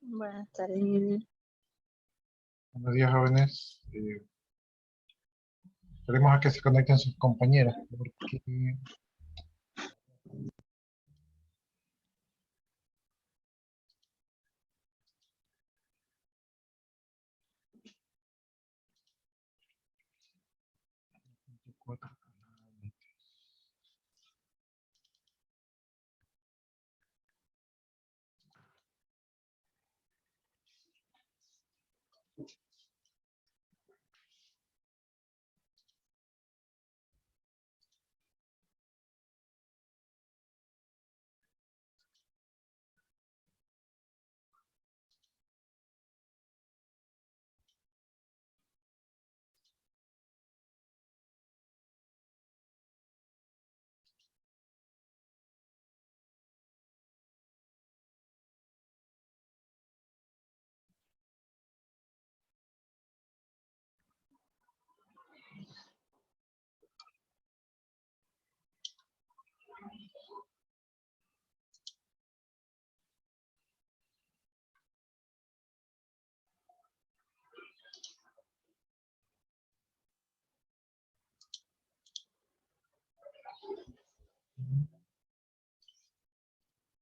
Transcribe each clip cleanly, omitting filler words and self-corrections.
Buenas tardes. Buenos días, jóvenes. Esperemos a que se conecten sus compañeras, porque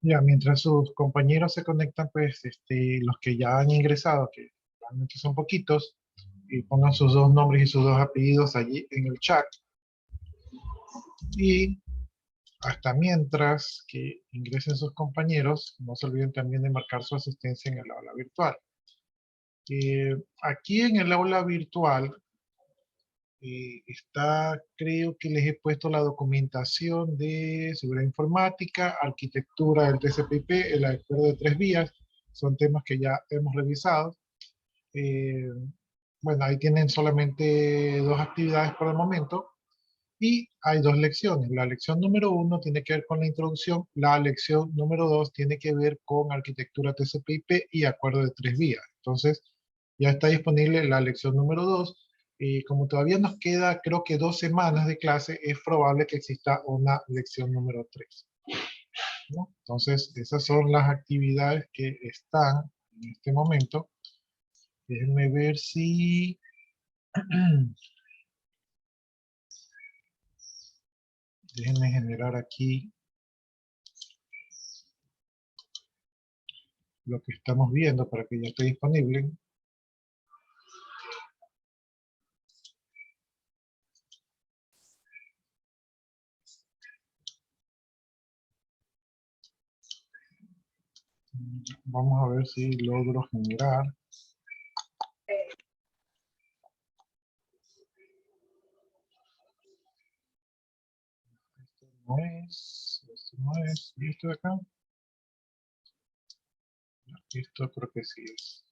ya, mientras sus compañeros se conectan, pues los que ya han ingresado, que realmente son poquitos, y pongan sus dos nombres y sus dos apellidos allí en el chat. Y hasta mientras que ingresen sus compañeros, no se olviden también de marcar su asistencia en el aula virtual. Aquí en el aula virtual creo que les he puesto la documentación de seguridad informática, arquitectura del TCP/IP, el acuerdo de 3 vías, son temas que ya hemos revisado. Bueno, ahí tienen solamente 2 actividades por el momento y hay 2 lecciones. La lección número 1 tiene que ver con la introducción, la lección número 2 tiene que ver con arquitectura TCP/IP y acuerdo de 3 vías. Entonces, ya está disponible la lección número 2. Como todavía nos queda, creo que 2 semanas de clase, es probable que exista una lección número 3, ¿no? Entonces, esas son las actividades que están en este momento. Déjenme ver si... Déjenme generar aquí lo que estamos viendo para que ya esté disponible. Vamos a ver si logro generar. Esto no es, ¿y esto de acá? Esto creo que sí es.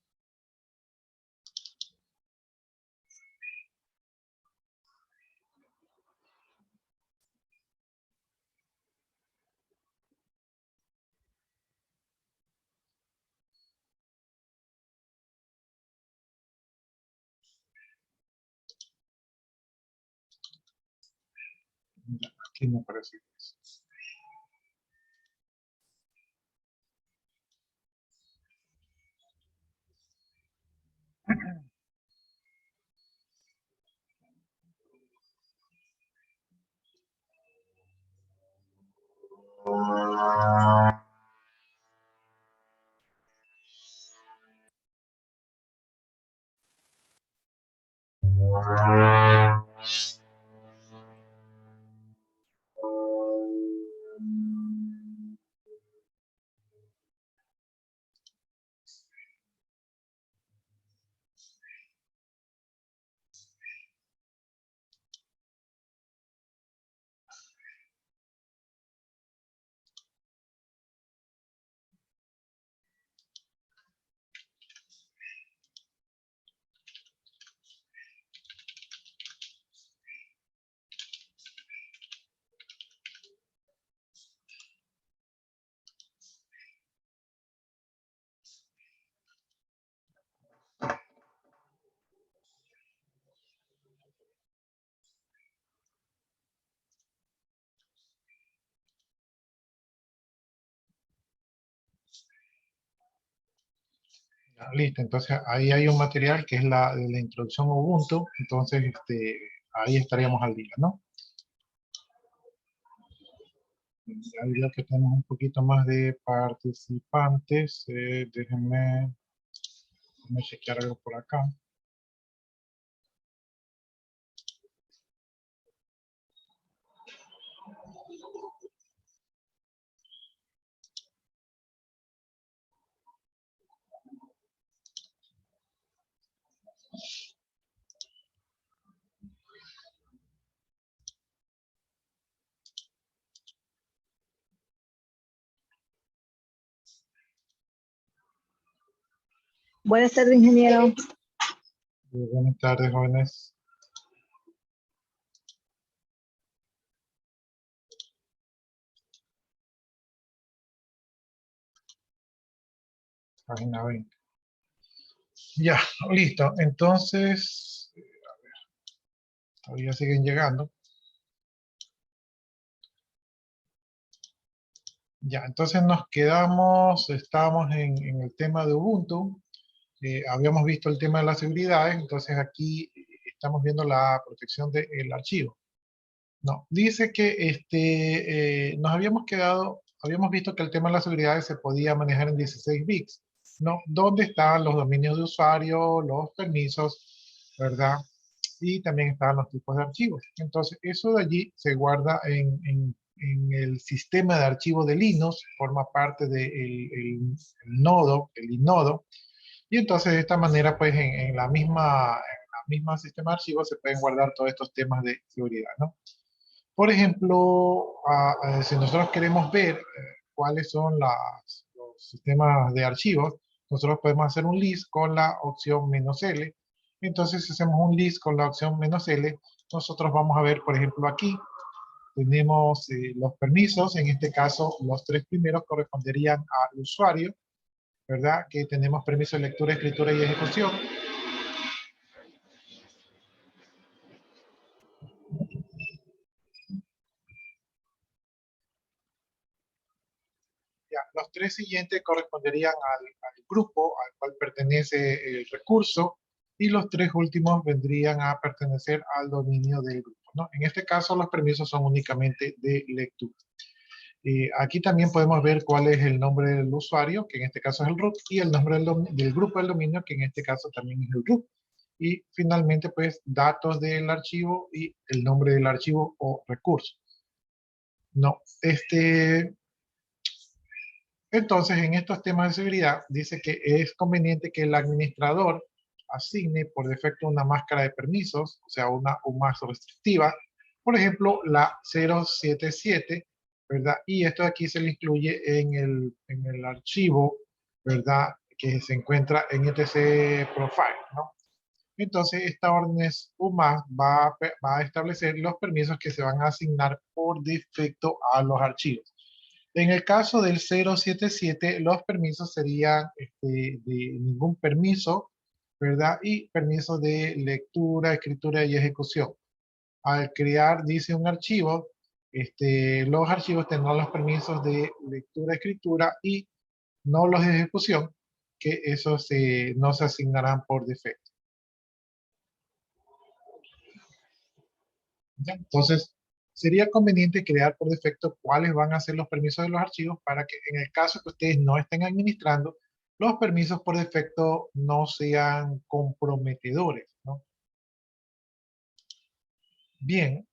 Ya, aquí no parece que es. Listo, entonces ahí hay un material que es la de la introducción a Ubuntu, entonces ahí estaríamos al día, ¿no? Ya veo que tenemos un poquito más de participantes, déjenme chequear algo por acá. Buenas tardes, ingeniero. Buenas tardes, jóvenes. Página 20. Ya, listo. Entonces, todavía siguen llegando. Ya, entonces nos quedamos, estamos en el tema de Ubuntu. Habíamos visto el tema de las seguridades, entonces aquí estamos viendo la protección del archivo. No, dice que nos habíamos visto que el tema de las seguridades se podía manejar en 16 bits, ¿no? Donde están los dominios de usuario, los permisos, ¿verdad? Y también están los tipos de archivos. Entonces, eso de allí se guarda en el sistema de archivos de Linux, forma parte del el nodo, el inodo, y entonces de esta manera, pues en la misma sistema de archivos se pueden guardar todos estos temas de seguridad, ¿no? Por ejemplo, si nosotros queremos ver cuáles son los sistemas de archivos, nosotros podemos hacer un list con la opción "-L". Entonces, si hacemos un list con la opción "-L", nosotros vamos a ver, por ejemplo, aquí tenemos los permisos. En este caso, los tres primeros corresponderían al usuario, ¿verdad? Que tenemos permiso de lectura, escritura y ejecución. Ya, los tres siguientes corresponderían al grupo al cual pertenece el recurso, y los tres últimos vendrían a pertenecer al dominio del grupo, ¿no? En este caso, los permisos son únicamente de lectura. Aquí también podemos ver cuál es el nombre del usuario, que en este caso es el root, y el nombre del grupo del dominio, que en este caso también es el root. Y finalmente, pues, datos del archivo y el nombre del archivo o recurso. No, entonces, en estos temas de seguridad, dice que es conveniente que el administrador asigne por defecto una máscara de permisos, o sea, una o más restrictiva, por ejemplo, la 077, ¿verdad? Y esto de aquí se le incluye en el archivo, ¿verdad? Que se encuentra en etc profile, ¿no? Entonces, esta orden es UMAS va a establecer los permisos que se van a asignar por defecto a los archivos. En el caso del 077, los permisos serían de ningún permiso, ¿verdad? Y permiso de lectura, escritura y ejecución. Al crear, dice, un archivo, los archivos tendrán los permisos de lectura, escritura y no los de ejecución, que esos no se asignarán por defecto. ¿Ya? Entonces, sería conveniente crear por defecto cuáles van a ser los permisos de los archivos para que en el caso que ustedes no estén administrando, los permisos por defecto no sean comprometedores, ¿no? Bien,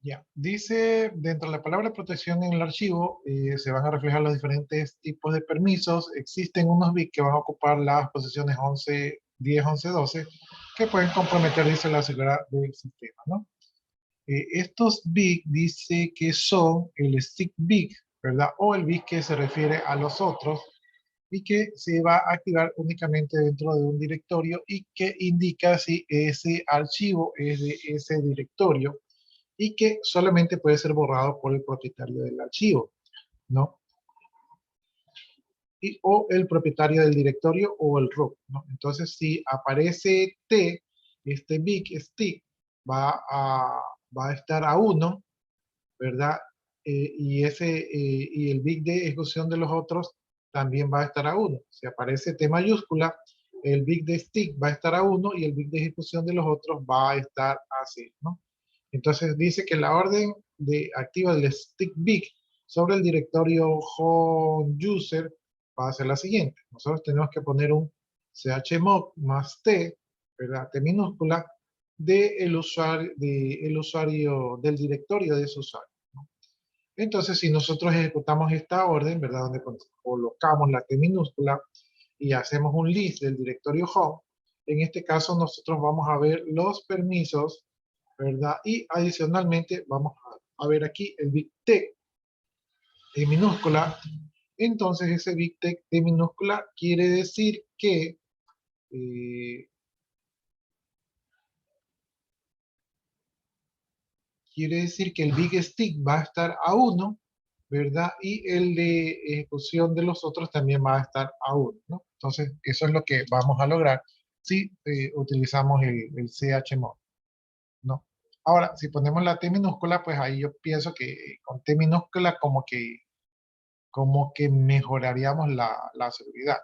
ya. Dice, dentro de la palabra protección en el archivo, se van a reflejar los diferentes tipos de permisos. Existen unos bits que van a ocupar las posiciones 11, 10, 11, 12, que pueden comprometer, dice, la seguridad del sistema, ¿no? Estos bits dice que son el stick bit, ¿verdad? O el bit que se refiere a los otros y que se va a activar únicamente dentro de un directorio y que indica si ese archivo es de ese directorio y que solamente puede ser borrado por el propietario del archivo, ¿no? O el propietario del directorio o el root, ¿no? Entonces, si aparece T, este big stick va a estar a 1, ¿verdad? y el bit de ejecución de los otros también va a estar a 1. Si aparece T mayúscula, el bit de stick va a estar a 1 y el bit de ejecución de los otros va a estar a 0, ¿no? Entonces dice que la orden de activa del stick bit sobre el directorio home user va a ser la siguiente. Nosotros tenemos que poner un chmod más t, ¿verdad? T minúscula, del usuario del directorio de ese usuario, ¿no? Entonces, si nosotros ejecutamos esta orden, ¿verdad? Donde colocamos la T minúscula y hacemos un list del directorio home, en este caso nosotros vamos a ver los permisos, ¿verdad? Y adicionalmente vamos a ver aquí el bit T en minúscula. Entonces ese bit T en minúscula quiere decir que eh, el big stick va a estar a 1, ¿verdad? Y el de ejecución de los otros también va a estar a 1, ¿no? Entonces, eso es lo que vamos a lograr si utilizamos el chmod, ¿no? Ahora, si ponemos la T minúscula, pues ahí yo pienso que con T minúscula como que mejoraríamos la seguridad.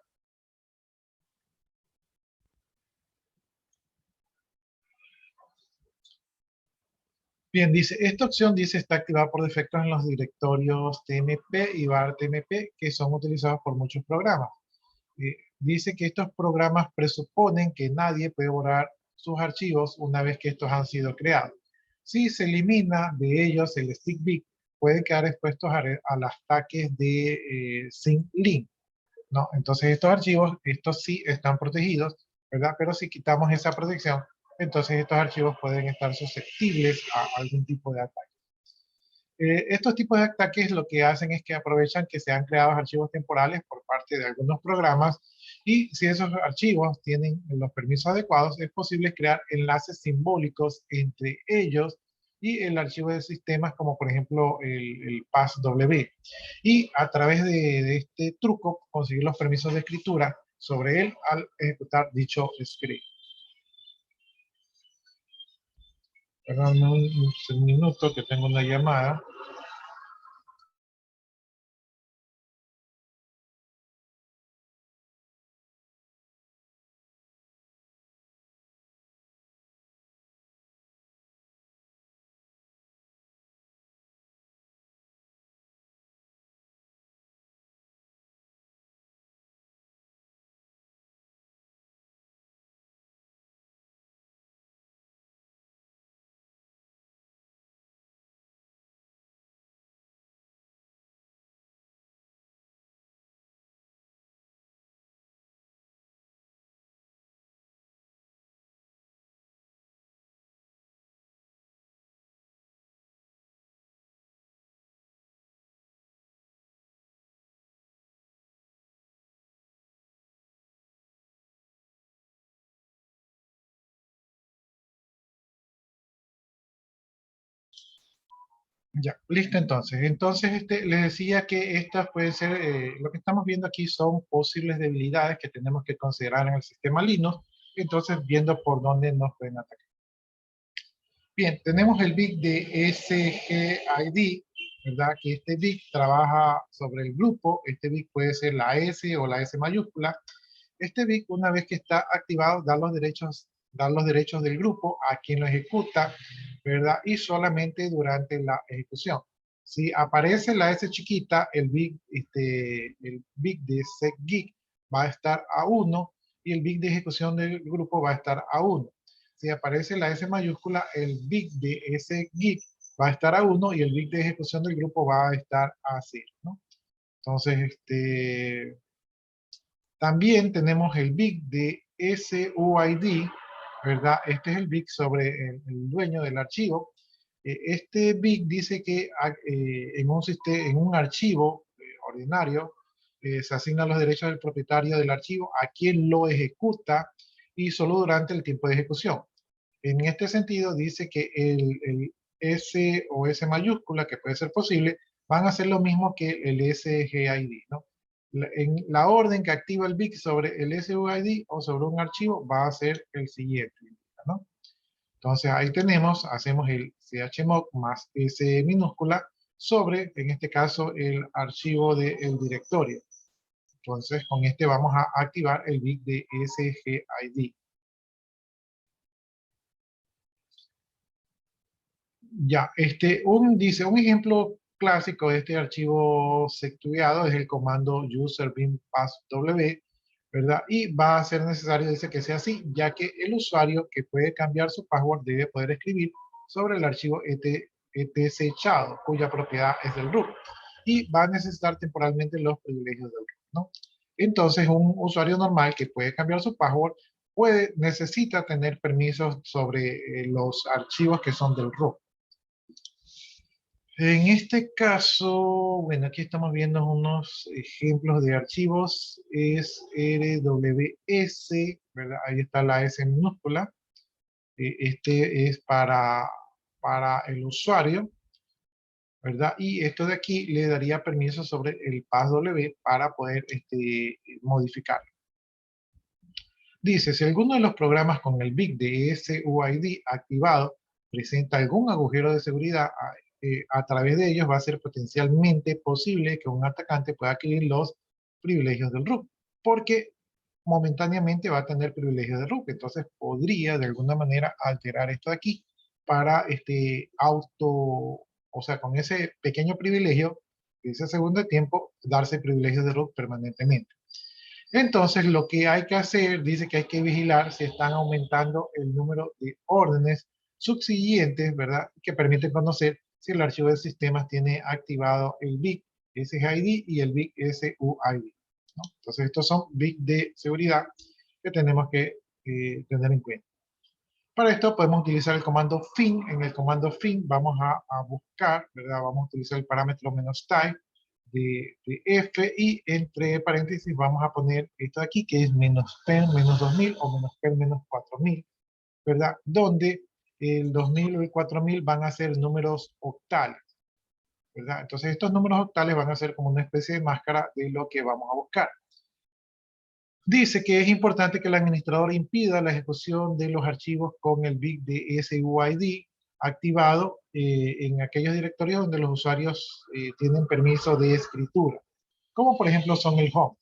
Bien, dice, esta opción dice está activada por defecto en los directorios TMP y bar TMP que son utilizados por muchos programas. Dice que estos programas presuponen que nadie puede borrar sus archivos una vez que estos han sido creados. Si se elimina de ellos el stick bit, pueden quedar expuestos a los ataques de sync link, ¿no? Entonces estos archivos, estos sí están protegidos, ¿verdad? Pero si quitamos esa protección, entonces estos archivos pueden estar susceptibles a algún tipo de ataque. Estos tipos de ataques lo que hacen es que aprovechan que se han creado archivos temporales por parte de algunos programas y si esos archivos tienen los permisos adecuados, es posible crear enlaces simbólicos entre ellos y el archivo de sistemas como por ejemplo el passw. Y a través de este truco conseguir los permisos de escritura sobre él al ejecutar dicho script. Perdón, un minuto que tengo una llamada. Ya, listo entonces. Entonces, les decía que estas pueden ser, lo que estamos viendo aquí son posibles debilidades que tenemos que considerar en el sistema Linux, entonces viendo por dónde nos pueden atacar. Bien, tenemos el bit de SGID, ¿verdad? Que este bit trabaja sobre el grupo, este bit puede ser la S o la S mayúscula. Este bit, una vez que está activado, da los derechos del grupo a quien lo ejecuta, ¿verdad? Y solamente durante la ejecución. Si aparece la S chiquita, el bit de setGig va a estar a 1 y el bit de ejecución del grupo va a estar a 1. Si aparece la S mayúscula, el bit de setGig va a estar a 1 y el bit de ejecución del grupo va a estar a 0, ¿no? Entonces, también tenemos el bit de SUID, ¿verdad? Este es el bit sobre el dueño del archivo. Este bit dice que en un archivo ordinario se asignan los derechos del propietario del archivo a quien lo ejecuta y solo durante el tiempo de ejecución. En este sentido dice que el S o S mayúscula, que puede ser posible, van a hacer lo mismo que el SGID, ¿no? En la orden que activa el bit sobre el SUID o sobre un archivo va a ser el siguiente, ¿no? Entonces ahí tenemos, hacemos el chmod más S minúscula sobre, en este caso, el archivo del directorio. Entonces, con este vamos a activar el bit de SGID. Ya, dice, un ejemplo clásico de este archivo sectueado es el comando user bin passw, ¿verdad? Y va a ser necesario, dice, que sea así, ya que el usuario que puede cambiar su password debe poder escribir sobre el archivo etchado, cuya propiedad es del root. Y va a necesitar temporalmente los privilegios del root, ¿no? Entonces, un usuario normal que puede cambiar su password necesita tener permisos sobre los archivos que son del root. En este caso, bueno, aquí estamos viendo unos ejemplos de archivos. Es RWS, ¿verdad? Ahí está la S minúscula. Este es para el usuario, ¿verdad? Y esto de aquí le daría permiso sobre el passw para poder modificarlo. Dice, si alguno de los programas con el bit de SUID activado presenta algún agujero de seguridad, a través de ellos va a ser potencialmente posible que un atacante pueda adquirir los privilegios del root, porque momentáneamente va a tener privilegios de root, entonces podría de alguna manera alterar esto de aquí para o sea, con ese pequeño privilegio, ese segundo de tiempo, darse privilegios de root permanentemente. Entonces, lo que hay que hacer, dice que hay que vigilar si están aumentando el número de órdenes subsiguientes, ¿verdad? Que permiten conocer si el archivo de sistemas tiene activado el bit SGID y el bit SUID, ¿no? Entonces, estos son bits de seguridad que tenemos que tener en cuenta. Para esto podemos utilizar el comando fin. En el comando fin vamos a buscar, ¿verdad? Vamos a utilizar el parámetro "-type", de F, y entre paréntesis vamos a poner esto de aquí, que es "-pen -2000 o "-pen -4000", ¿verdad? Donde el 2000 o el 4000 van a ser números octales, ¿verdad? Entonces estos números octales van a ser como una especie de máscara de lo que vamos a buscar. Dice que es importante que el administrador impida la ejecución de los archivos con el bit de SUID activado en aquellos directorios donde los usuarios tienen permiso de escritura, como por ejemplo son el home.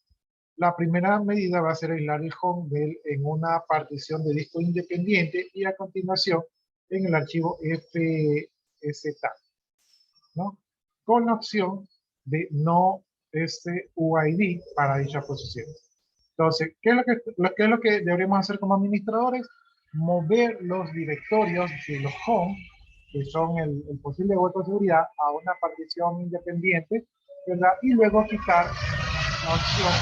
La primera medida va a ser aislar el home en una partición de disco independiente y a continuación en el archivo FSTAG, ¿no? Con la opción de no SUID para dicha posición. Entonces, ¿qué es lo que deberíamos hacer como administradores? Mover los directorios de los home, que son el posible hueco de seguridad, a una partición independiente, ¿verdad? Y luego quitar la opción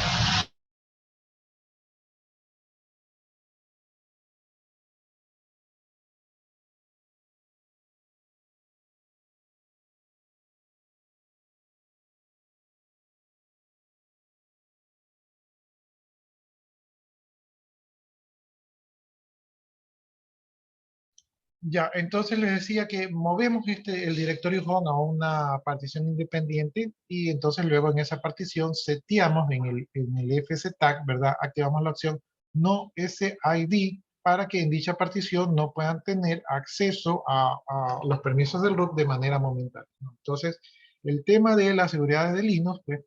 ya. Entonces les decía que movemos el directorio home a una partición independiente y entonces luego en esa partición seteamos en el FSTag, ¿verdad? Activamos la opción no SID para que en dicha partición no puedan tener acceso a los permisos del root de manera momentánea, ¿no? Entonces, el tema de la seguridad de Linux, pues eh,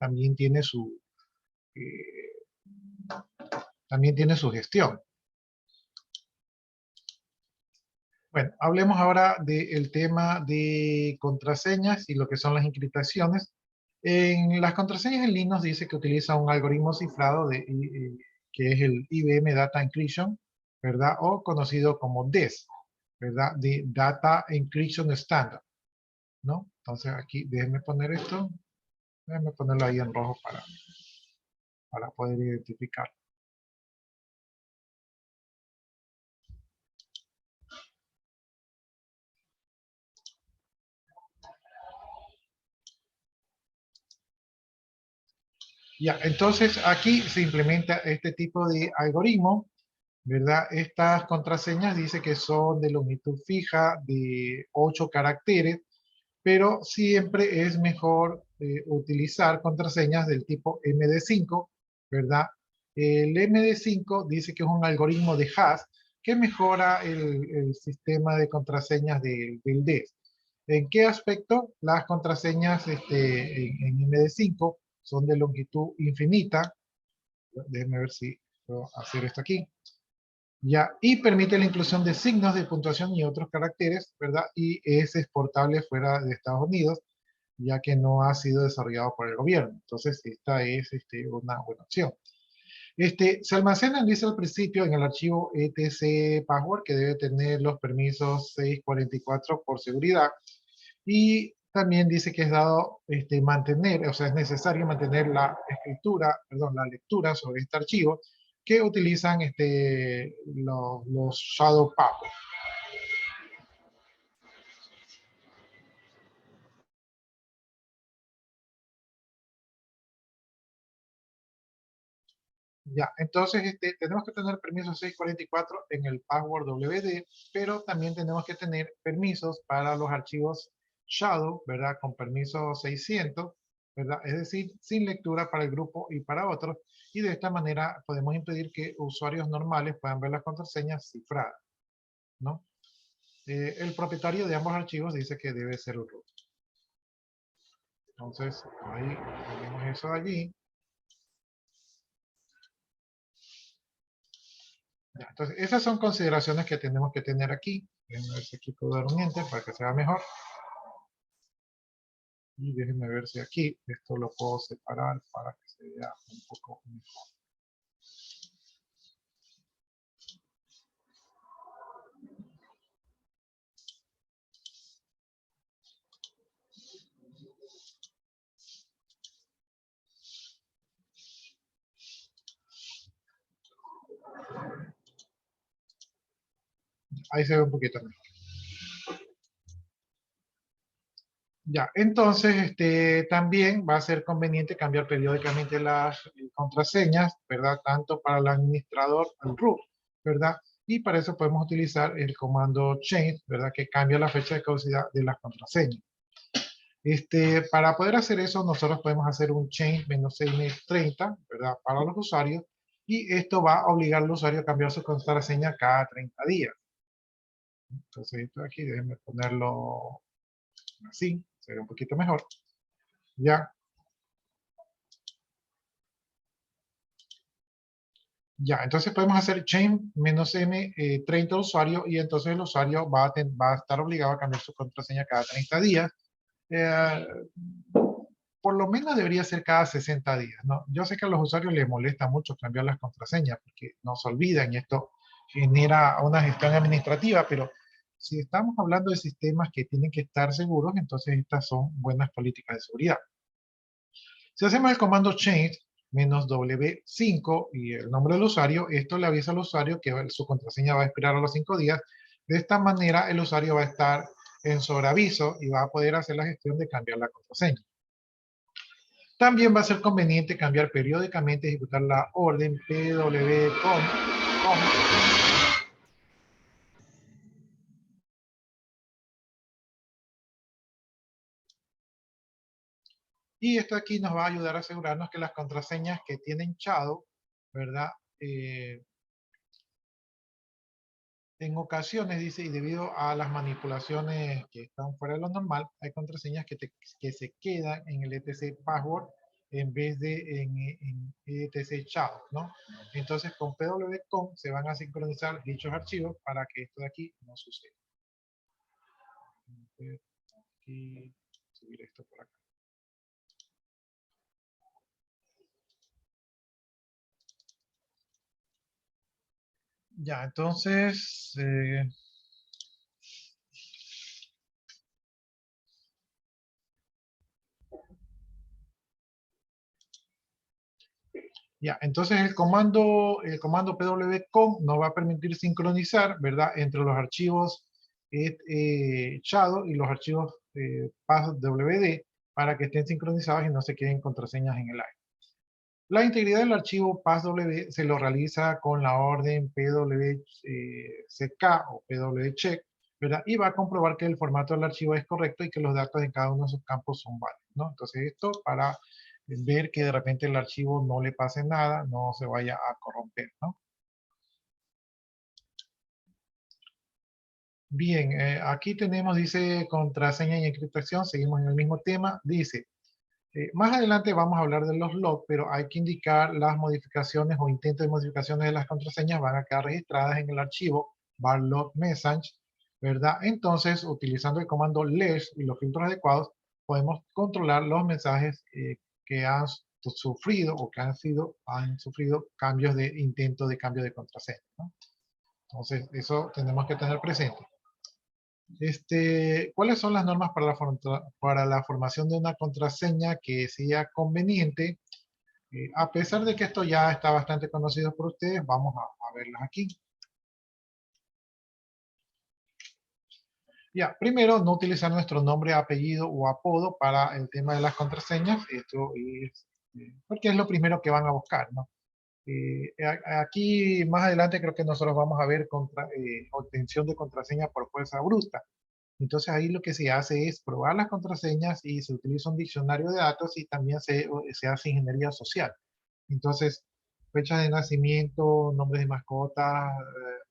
también tiene su gestión. Bueno, hablemos ahora del tema de contraseñas y lo que son las encriptaciones. En las contraseñas en Linux dice que utiliza un algoritmo cifrado que es el IBM Data Encryption, ¿verdad? O conocido como DES, ¿verdad? De Data Encryption Standard, ¿no? Entonces aquí, déjenme poner esto, déjenme ponerlo ahí en rojo para poder identificar. Ya, entonces aquí se implementa este tipo de algoritmo, ¿verdad? Estas contraseñas dice que son de longitud fija de 8 caracteres, pero siempre es mejor utilizar contraseñas del tipo MD5, ¿verdad? El MD5 dice que es un algoritmo de hash que mejora el sistema de contraseñas del DES. ¿En qué aspecto? Las contraseñas en MD5 son de longitud infinita. Déjenme ver si puedo hacer esto aquí. Ya, y permite la inclusión de signos de puntuación y otros caracteres, ¿verdad? Y es exportable fuera de Estados Unidos, ya que no ha sido desarrollado por el gobierno. Entonces, esta es una buena opción. Se almacenan, dice al principio, en el archivo etc password, que debe tener los permisos 644 por seguridad. Y también dice que es dado mantener, o sea, es necesario mantener la escritura, perdón, la lectura sobre este archivo que utilizan los shadow puppets. Ya, entonces tenemos que tener permiso 644 en el password WD, pero también tenemos que tener permisos para los archivos shadow, ¿verdad? Con permiso 600, ¿verdad? Es decir, sin lectura para el grupo y para otros. Y de esta manera podemos impedir que usuarios normales puedan ver las contraseñas cifradas, ¿no? El propietario de ambos archivos dice que debe ser un root. Entonces, ahí tenemos eso allí. Ya, entonces, esas son consideraciones que tenemos que tener aquí. Déjenme ver si aquí puedo dar un enter para que sea mejor. Y déjenme ver si aquí esto lo puedo separar para que se vea un poco mejor. Ahí se ve un poquito mejor. Ya, entonces también va a ser conveniente cambiar periódicamente las contraseñas, ¿verdad? Tanto para el administrador, el root, ¿verdad? Y para eso podemos utilizar el comando change, ¿verdad? Que cambia la fecha de caducidad de las contraseñas. Para poder hacer eso, nosotros podemos hacer un change -30, ¿verdad? Para los usuarios. Y esto va a obligar al usuario a cambiar su contraseña cada 30 días. Entonces, esto de aquí, déjenme ponerlo así, se ve un poquito mejor. Ya. Ya, entonces podemos hacer chain -m 30 usuarios y entonces el usuario va a estar obligado a cambiar su contraseña cada 30 días. Eh, por lo menos debería ser cada 60 días, ¿no? Yo sé que a los usuarios les molesta mucho cambiar las contraseñas porque no se olvidan y esto genera una gestión administrativa, pero si estamos hablando de sistemas que tienen que estar seguros, entonces estas son buenas políticas de seguridad. Si hacemos el comando change -w5 y el nombre del usuario, esto le avisa al usuario que su contraseña va a expirar a los 5 días. De esta manera el usuario va a estar en sobreaviso y va a poder hacer la gestión de cambiar la contraseña. También va a ser conveniente cambiar periódicamente, ejecutar la orden pwcom y esto aquí nos va a ayudar a asegurarnos que las contraseñas que tienen shadow, ¿verdad? En ocasiones, dice, y debido a las manipulaciones que están fuera de lo normal, hay contraseñas que se quedan en el etc password en vez de en etc shadow, ¿no? Entonces, con pwcom se van a sincronizar dichos archivos para que esto de aquí no suceda. Aquí, subir esto por acá. Ya, entonces, ya, entonces el comando pwcom nos va a permitir sincronizar, ¿verdad? Entre los archivos shadow y los archivos passwd para que estén sincronizados y no se queden contraseñas en el aire. La integridad del archivo passwd se lo realiza con la orden pwck o pwcheck, ¿verdad? Y va a comprobar que el formato del archivo es correcto y que los datos en cada uno de sus campos son válidos, ¿no? Entonces esto para ver que de repente el archivo no le pase nada, no se vaya a corromper, ¿no? Bien, aquí tenemos, dice, contraseña y encriptación, seguimos en el mismo tema, dice, más adelante vamos a hablar de los logs, pero hay que indicar las modificaciones o intentos de modificaciones de las contraseñas van a quedar registradas en el archivo var log message, ¿verdad? Entonces, utilizando el comando ls y los filtros adecuados, podemos controlar los mensajes que han sufrido o que han sufrido cambios de intento de cambio de contraseña, ¿no? Entonces, eso tenemos que tener presente. ¿Cuáles son las normas para la formación de una contraseña que sea conveniente? A pesar de que esto ya está bastante conocido por ustedes, vamos a verlas aquí. Ya, primero, no utilizar nuestro nombre, apellido o apodo para el tema de las contraseñas. Esto es porque es lo primero que van a buscar, ¿no? Aquí más adelante creo que nosotros vamos a ver obtención de contraseña por fuerza bruta. Entonces ahí lo que se hace es probar las contraseñas y se utiliza un diccionario de datos y también se hace ingeniería social. Entonces, fecha de nacimiento, nombres de mascotas,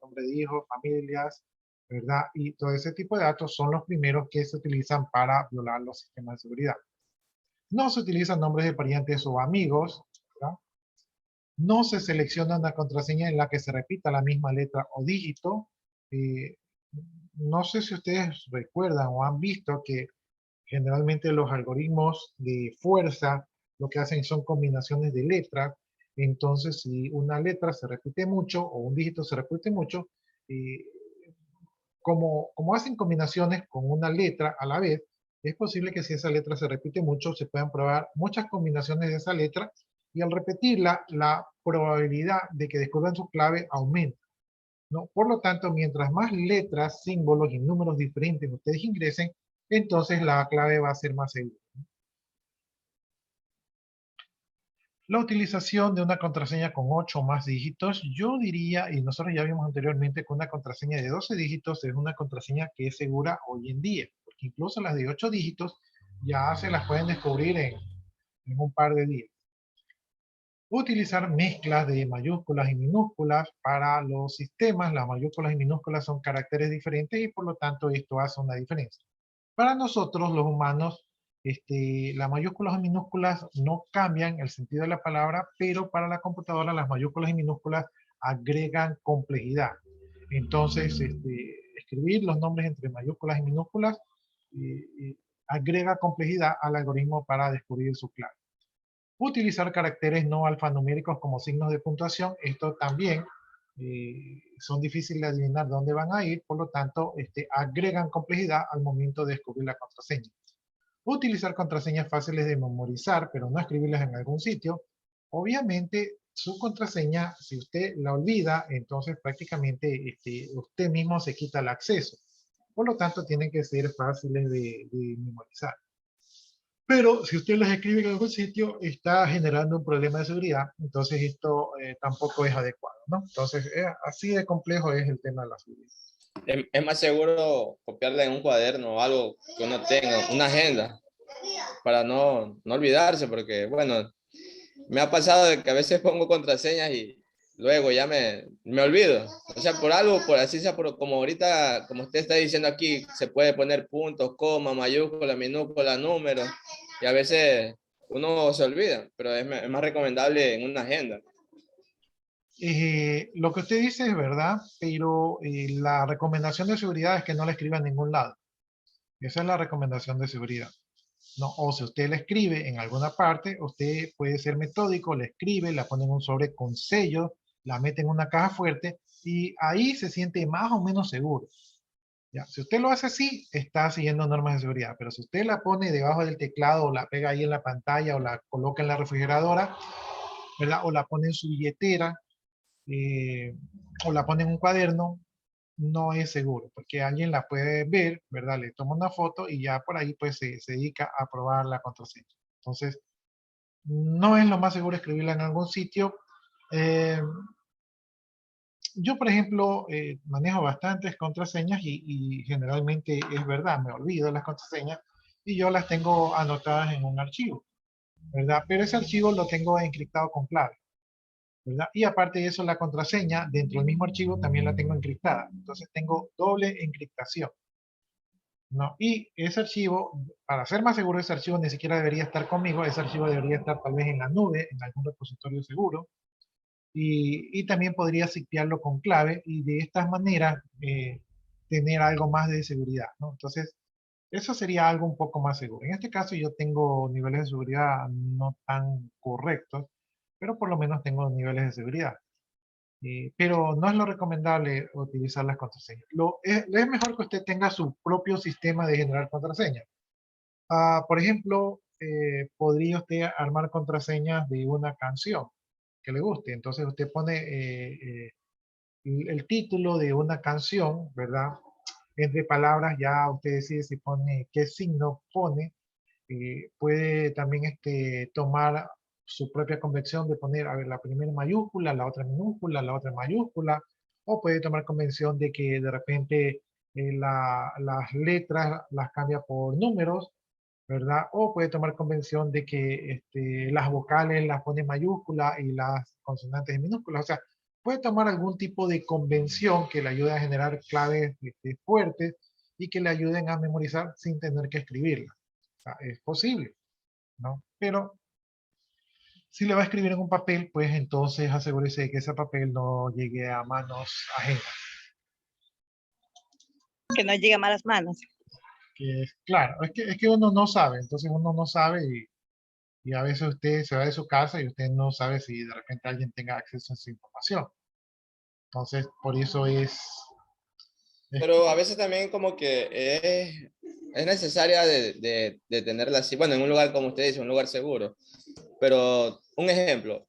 nombre de hijos, familias, ¿verdad? Y todo ese tipo de datos son los primeros que se utilizan para violar los sistemas de seguridad. No se utilizan nombres de parientes o amigos, ¿verdad? No se selecciona una contraseña en la que se repita la misma letra o dígito. Eh, no sé si ustedes recuerdan o han visto que generalmente los algoritmos de fuerza lo que hacen son combinaciones de letras. Entonces, si una letra se repite mucho o un dígito se repite mucho, eh, como hacen combinaciones con una letra a la vez, es posible que si esa letra se repite mucho, se puedan probar muchas combinaciones de esa letra y al repetirla, la probabilidad de que descubran su clave aumenta, ¿no? Por lo tanto, mientras más letras, símbolos y números diferentes ustedes ingresen, entonces la clave va a ser más segura. La utilización de una contraseña con 8 o más dígitos, yo diría, y nosotros ya vimos anteriormente que una contraseña de 12 dígitos es una contraseña que es segura hoy en día, porque incluso las de 8 dígitos ya se las pueden descubrir en un par de días. Utilizar mezclas de mayúsculas y minúsculas para los sistemas. Las mayúsculas y minúsculas son caracteres diferentes y por lo tanto esto hace una diferencia. Para nosotros, los humanos, las mayúsculas y minúsculas no cambian el sentido de la palabra, pero para la computadora las mayúsculas y minúsculas agregan complejidad. Entonces, escribir los nombres entre mayúsculas y minúsculas agrega complejidad al algoritmo para descubrir su clave. Utilizar caracteres no alfanuméricos como signos de puntuación, esto también son difíciles de adivinar dónde van a ir, por lo tanto, agregan complejidad al momento de descubrir la contraseña. Utilizar contraseñas fáciles de memorizar, pero no escribirlas en algún sitio. Obviamente, su contraseña, si usted la olvida, entonces prácticamente usted mismo se quita el acceso. Por lo tanto, tienen que ser fáciles de memorizar. Pero si usted las escribe en algún sitio, está generando un problema de seguridad, entonces esto tampoco es adecuado, ¿no? Entonces, así de complejo es el tema de la seguridad. Es más seguro copiarla en un cuaderno o algo que uno tenga, una agenda, para no olvidarse, porque, bueno, me ha pasado de que a veces pongo contraseñas y luego ya me olvido. O sea, por algo, por así sea, como ahorita, como usted está diciendo aquí, se puede poner puntos, coma, mayúscula, minúscula, números, y a veces uno se olvida, pero es más recomendable en una agenda. Lo que usted dice es verdad, pero la recomendación de seguridad es que no la escriba en ningún lado. Esa es la recomendación de seguridad. No, o si usted la escribe en alguna parte, usted puede ser metódico, la escribe, la pone en un sobre con sello, la mete en una caja fuerte y ahí se siente más o menos seguro. ¿Ya? Si usted lo hace así, está siguiendo normas de seguridad, pero si usted la pone debajo del teclado o la pega ahí en la pantalla o la coloca en la refrigeradora, ¿verdad? O la pone en su billetera o la pone en un cuaderno, no es seguro, porque alguien la puede ver, ¿verdad? Le toma una foto y ya por ahí pues se dedica a probar la contraseña. Entonces, no es lo más seguro escribirla en algún sitio. Yo, por ejemplo, manejo bastantes contraseñas y generalmente es verdad, me olvido las contraseñas y yo las tengo anotadas en un archivo, ¿verdad? Pero ese archivo lo tengo encriptado con clave. ¿verdad? Y aparte de eso, la contraseña dentro del mismo archivo también la tengo encriptada. Entonces tengo doble encriptación, ¿no? Y ese archivo, para ser más seguro, ese archivo ni siquiera debería estar conmigo, ese archivo debería estar tal vez en la nube, en algún repositorio seguro, y también podría sitiarlo con clave y de esta manera tener algo más de seguridad, ¿no? Entonces, eso sería algo un poco más seguro. En este caso yo tengo niveles de seguridad no tan correctos, pero por lo menos tengo niveles de seguridad. Pero no es lo recomendable utilizar las contraseñas. Es mejor que usted tenga su propio sistema de generar contraseñas. Por ejemplo, podría usted armar contraseñas de una canción que le guste. Entonces usted pone el título de una canción, ¿verdad? Entre palabras, ya usted decide si pone qué signo pone. Puede también tomar su propia convención de poner, a ver, la primera mayúscula, la otra minúscula, la otra mayúscula, o puede tomar convención de que de repente las letras las cambia por números, ¿verdad? O puede tomar convención de que las vocales las pone en mayúscula y las consonantes en minúsculas. O sea, puede tomar algún tipo de convención que le ayude a generar claves fuertes y que le ayuden a memorizar sin tener que escribirlas. O sea, es posible, ¿no? Pero si le va a escribir en un papel, pues entonces asegúrese de que ese papel no llegue a manos ajenas. Que no llegue a malas manos. Que es, claro, es que uno no sabe, entonces uno no sabe y a veces usted se va de su casa y usted no sabe si de repente alguien tenga acceso a esa información. Entonces, por eso es Pero a veces también como que es necesaria de tenerla así, bueno, en un lugar como usted dice, un lugar seguro. Pero un ejemplo,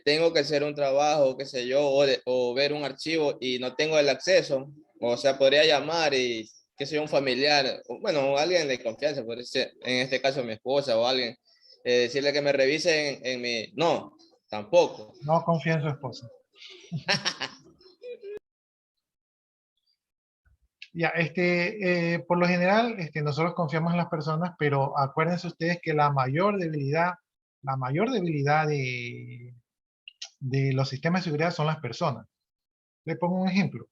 tengo que hacer un trabajo, qué sé yo, o ver un archivo y no tengo el acceso, o sea, podría llamar y, qué sé yo, un familiar, o, bueno, alguien de confianza, podría ser, en este caso mi esposa o alguien, decirle que me revisen en mi... No, tampoco. no confía en su esposa. Ya, por lo general, nosotros confiamos en las personas, pero acuérdense ustedes que la mayor debilidad de los sistemas de seguridad son las personas. Le pongo un ejemplo.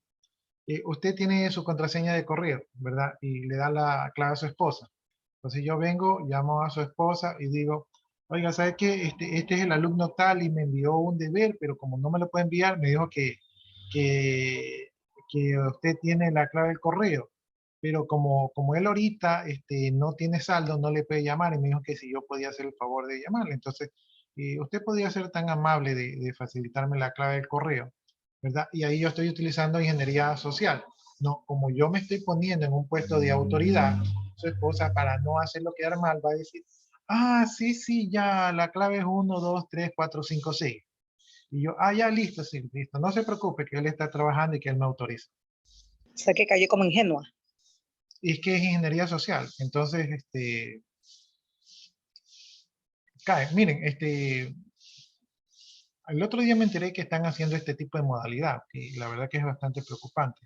Usted tiene su contraseña de correo, ¿verdad? Y le da la clave a su esposa. Entonces yo vengo, llamo a su esposa y digo, oiga, ¿sabe qué? Este es el alumno tal y me envió un deber, pero como no me lo puede enviar, me dijo que, que usted tiene la clave del correo. Pero como él ahorita no tiene saldo, no le puede llamar y me dijo que si yo podía hacer el favor de llamarle. Entonces, usted podría ser tan amable de facilitarme la clave del correo, ¿verdad? Y ahí yo estoy utilizando ingeniería social. No, como yo me estoy poniendo en un puesto de autoridad, su esposa, para no hacerlo quedar mal, va a decir, ah, sí, sí, ya, la clave es 1, 2, 3, 4, 5, 6. Y yo, ah, ya, listo, sí, listo. No se preocupe que él está trabajando y que él me autoriza. O sea, que cayó como ingenua. Y es que es ingeniería social. Entonces, cae. Miren, el otro día me enteré que están haciendo este tipo de modalidad, y la verdad que es bastante preocupante.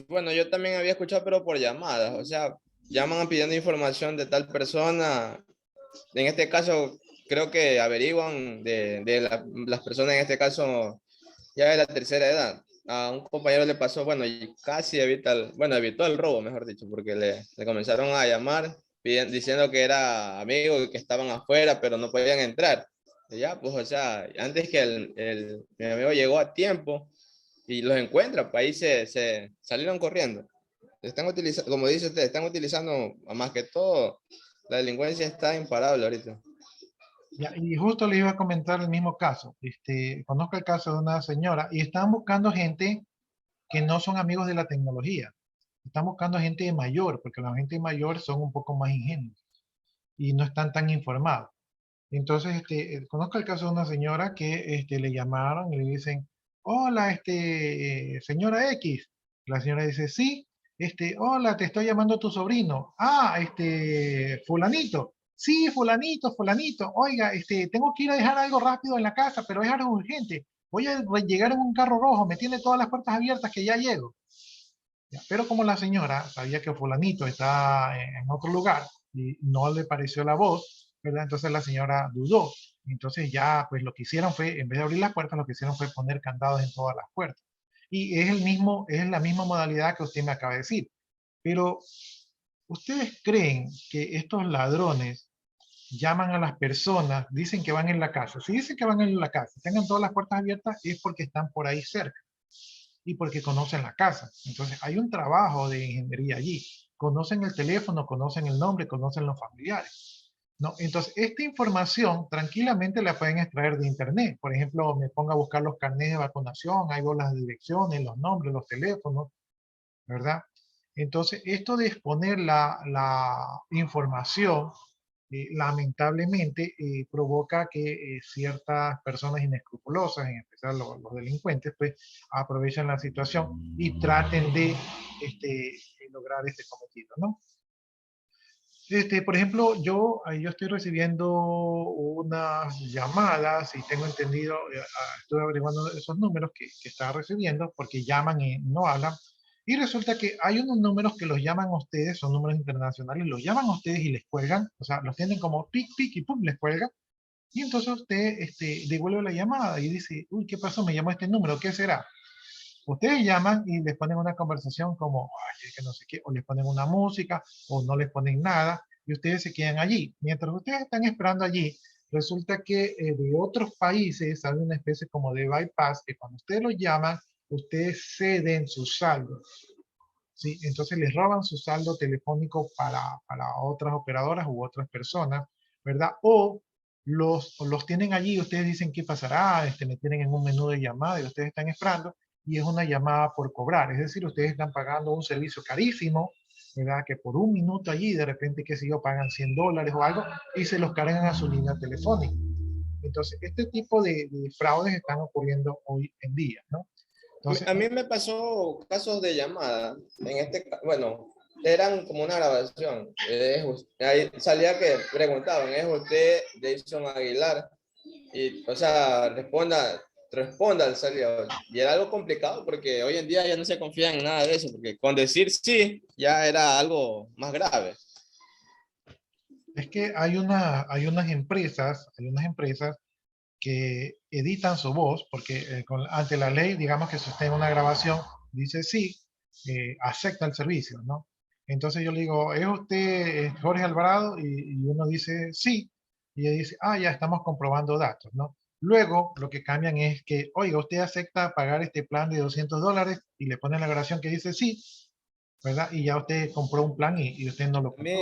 Bueno, yo también había escuchado, pero por llamadas, o sea, llaman pidiendo información de tal persona. En este caso, creo que averiguan las personas, en este caso, ya de la tercera edad. A un compañero le pasó, bueno, y casi evitó el robo, mejor dicho, porque le comenzaron a llamar diciendo que era amigo y que estaban afuera, pero no podían entrar. Y ya, pues, o sea, antes que mi amigo llegó a tiempo y los encuentra, pues ahí se salieron corriendo. Están utilizando, como dice usted, están utilizando, más que todo, la delincuencia está imparable ahorita. Ya, y justo les iba a comentar el mismo caso. Conozco el caso de una señora y están buscando gente que no son amigos de la tecnología. Están buscando gente mayor, porque la gente mayor son un poco más ingenuos y no están tan informados. Entonces, conozco el caso de una señora que le llamaron y le dicen, hola, señora X. La señora dice, sí, hola, te estoy llamando tu sobrino. Ah, fulanito. Sí, fulanito, fulanito. Oiga, tengo que ir a dejar algo rápido en la casa, pero es algo urgente. Voy a llegar en un carro rojo, me tiene todas las puertas abiertas que ya llego. Ya, pero como la señora sabía que fulanito está en otro lugar y no le pareció la voz, ¿verdad? Entonces la señora dudó Entonces ya, pues lo que hicieron fue, en vez de abrir las puertas, lo que hicieron fue poner candados en todas las puertas. Y es la misma modalidad que usted me acaba de decir. Pero, ¿ustedes creen que estos ladrones llaman a las personas, dicen que van en la casa? Si dicen que van en la casa, tengan todas las puertas abiertas, es porque están por ahí cerca y porque conocen la casa. Entonces, hay un trabajo de ingeniería allí. Conocen el teléfono, conocen el nombre, conocen los familiares, ¿no? Entonces, esta información tranquilamente la pueden extraer de internet. Por ejemplo, me pongo a buscar los carnets de vacunación, ahí veo las direcciones, los nombres, los teléfonos, ¿verdad? Entonces, esto de exponer la información, lamentablemente, provoca que ciertas personas inescrupulosas, en especial los delincuentes, pues aprovechen la situación y traten de lograr este cometido, ¿no? Por ejemplo, yo estoy recibiendo unas llamadas y tengo entendido, estoy averiguando esos números que está recibiendo porque llaman y no hablan. Y resulta que hay unos números que los llaman a ustedes, son números internacionales, los llaman a ustedes y les cuelgan, o sea, los tienen como pic, pic y pum, les cuelgan. Y entonces usted devuelve la llamada y dice, uy, ¿qué pasó? Me llamó este número, ¿qué será? Ustedes llaman y les ponen una conversación como, ay, es que no sé qué, o les ponen una música, o no les ponen nada, y ustedes se quedan allí. Mientras ustedes están esperando allí, resulta que de otros países hay una especie como de bypass, que cuando ustedes los llaman, ustedes ceden su saldo, ¿sí? Entonces les roban su saldo telefónico para otras operadoras u otras personas, ¿verdad? O los tienen allí y ustedes dicen, ¿qué pasará? Me tienen en un menú de llamada y ustedes están esperando y es una llamada por cobrar. Es decir, ustedes están pagando un servicio carísimo, ¿verdad? Que por un minuto allí, de repente, qué sé yo, pagan $100 o algo y se los cargan a su línea telefónica. Entonces, este tipo de fraudes están ocurriendo hoy en día, ¿no? Entonces, A mí me pasó casos de llamada. Bueno, eran como una grabación. Ahí salía que preguntaban, ¿es usted Jason Aguilar? Y, o sea, responda al salió. Y era algo complicado porque hoy en día ya no se confía en nada de eso, porque con decir sí ya era algo más grave. es que hay unas empresas que editan su voz, porque ante la ley, digamos que si usted en una grabación dice sí, acepta el servicio, ¿no? Entonces yo le digo, ¿es usted Jorge Alvarado? Y uno dice sí, y ella dice, ah, ya estamos comprobando datos, ¿no? Luego lo que cambian es que, oiga, usted acepta pagar este plan de $200 y le ponen la grabación que dice sí, ¿verdad? Y ya usted compró un plan y usted no lo A mí,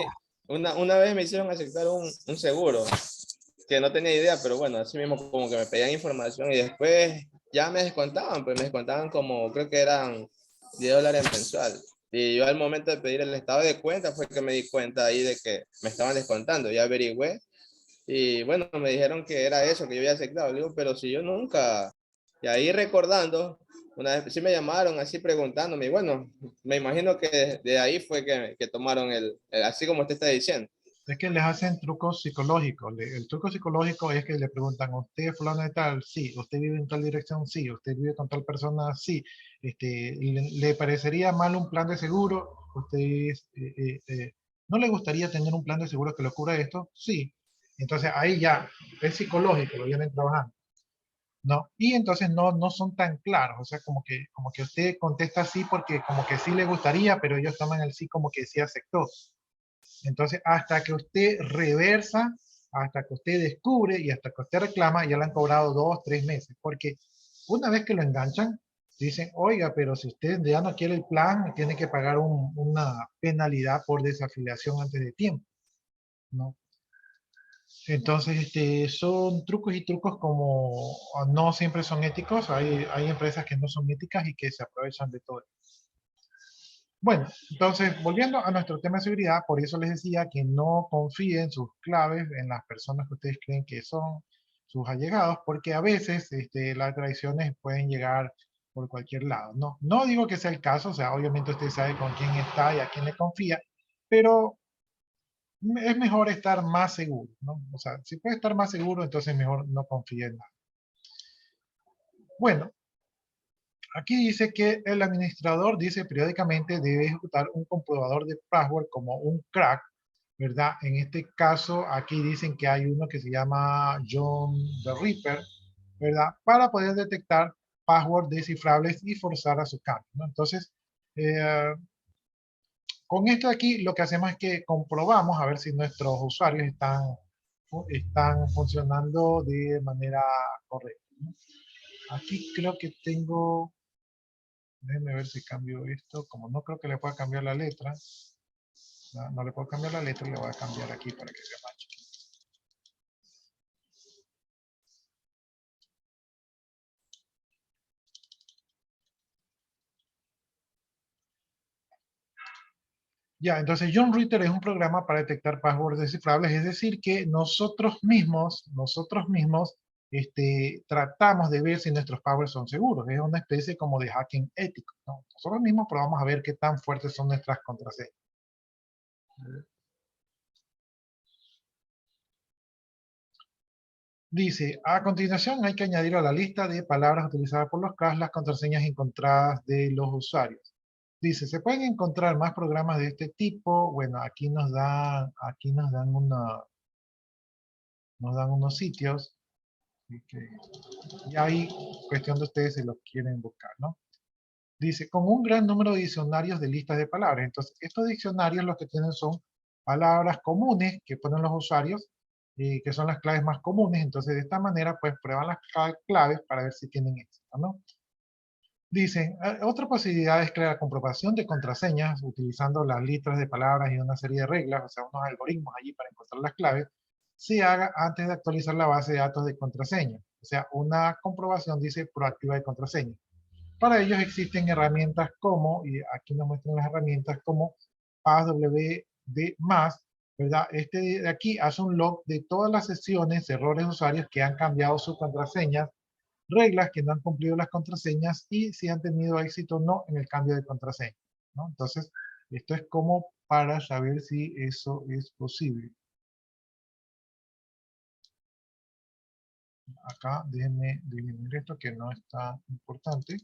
compró. una vez me hicieron aceptar un seguro que no tenía idea, pero bueno, así mismo como que me pedían información y después ya me descontaban, pues me descontaban como, creo que eran $10 mensual. Y yo al momento de pedir el estado de cuenta fue que me di cuenta ahí de que me estaban descontando. Ya averigüé y bueno, me dijeron que era eso, que yo había aceptado. Le digo, pero si yo nunca. Y ahí recordando, una vez sí me llamaron así preguntándome, y bueno, me imagino que de ahí fue que tomaron así como usted está diciendo. Es que les hacen trucos psicológicos. El truco psicológico es que le preguntan, ¿usted es fulano de tal? Sí. ¿Usted vive en tal dirección? Sí. ¿Usted vive con tal persona? Sí. ¿Le parecería mal un plan de seguro? ¿Usted no le gustaría tener un plan de seguro que le cubra esto? Sí. Entonces ahí ya es psicológico, lo vienen trabajando, ¿no? Y entonces no son tan claros, o sea, como que usted contesta sí porque como que sí le gustaría, pero ellos toman el sí como que sí aceptó. Entonces, hasta que usted reversa, hasta que usted descubre y hasta que usted reclama, ya le han cobrado 2, 3 meses. Porque una vez que lo enganchan, dicen, oiga, pero si usted ya no quiere el plan, tiene que pagar una penalidad por desafiliación antes de tiempo, ¿no? Entonces, son trucos y trucos como no siempre son éticos. Hay empresas que no son éticas y que se aprovechan de todo. Bueno, entonces, volviendo a nuestro tema de seguridad, por eso les decía que no confíen sus claves en las personas que ustedes creen que son sus allegados, porque a veces las traiciones pueden llegar por cualquier lado. No digo que sea el caso, o sea, obviamente usted sabe con quién está y a quién le confía, pero es mejor estar más seguro, ¿no? O sea, si puede estar más seguro, entonces mejor no confíe en nada. Bueno, aquí dice que el administrador dice periódicamente debe ejecutar un comprobador de password como un crack ¿verdad? En este caso, aquí dicen que hay uno que se llama John the Ripper, ¿verdad? Para poder detectar passwords descifrables y forzar a su cambio, ¿no? Entonces, con esto de aquí, lo que hacemos es que comprobamos a ver si nuestros usuarios están funcionando de manera correcta, ¿no? Aquí creo que tengo, déjenme ver si cambio esto, como no creo que le pueda cambiar la letra, no le puedo cambiar la letra, le voy a cambiar aquí para que sea más chiquito. Ya, entonces John Ritter es un programa para detectar passwords descifrables, es decir, que nosotros mismos tratamos de ver si nuestros passwords son seguros. Es una especie como de hacking ético, ¿no? Nosotros mismos probamos a ver qué tan fuertes son nuestras contraseñas. Dice, a continuación hay que añadir a la lista de palabras utilizadas por los cracks las contraseñas encontradas de los usuarios. Dice, ¿se pueden encontrar más programas de este tipo? Bueno, aquí nos dan unos sitios. Y ahí, cuestión de ustedes si los quieren buscar, ¿no? Dice, con un gran número de diccionarios de listas de palabras. Entonces, estos diccionarios lo que tienen son palabras comunes que ponen los usuarios, que son las claves más comunes. Entonces, de esta manera, pues prueban las claves para ver si tienen éxito, ¿no? Dicen, otra posibilidad es crear comprobación de contraseñas utilizando las listas de palabras y una serie de reglas, o sea, unos algoritmos allí para encontrar las claves, se haga antes de actualizar la base de datos de contraseña. O sea, una comprobación, dice, proactiva de contraseña. Para ellos existen herramientas como, y aquí nos muestran las herramientas como PassWD+, ¿verdad? Este de aquí hace un log de todas las sesiones, errores de usuarios que han cambiado sus contraseñas, reglas que no han cumplido las contraseñas y si han tenido éxito o no en el cambio de contraseña, ¿no? Entonces, esto es como para saber si eso es posible. Acá, déjenme disminuir esto que no está importante.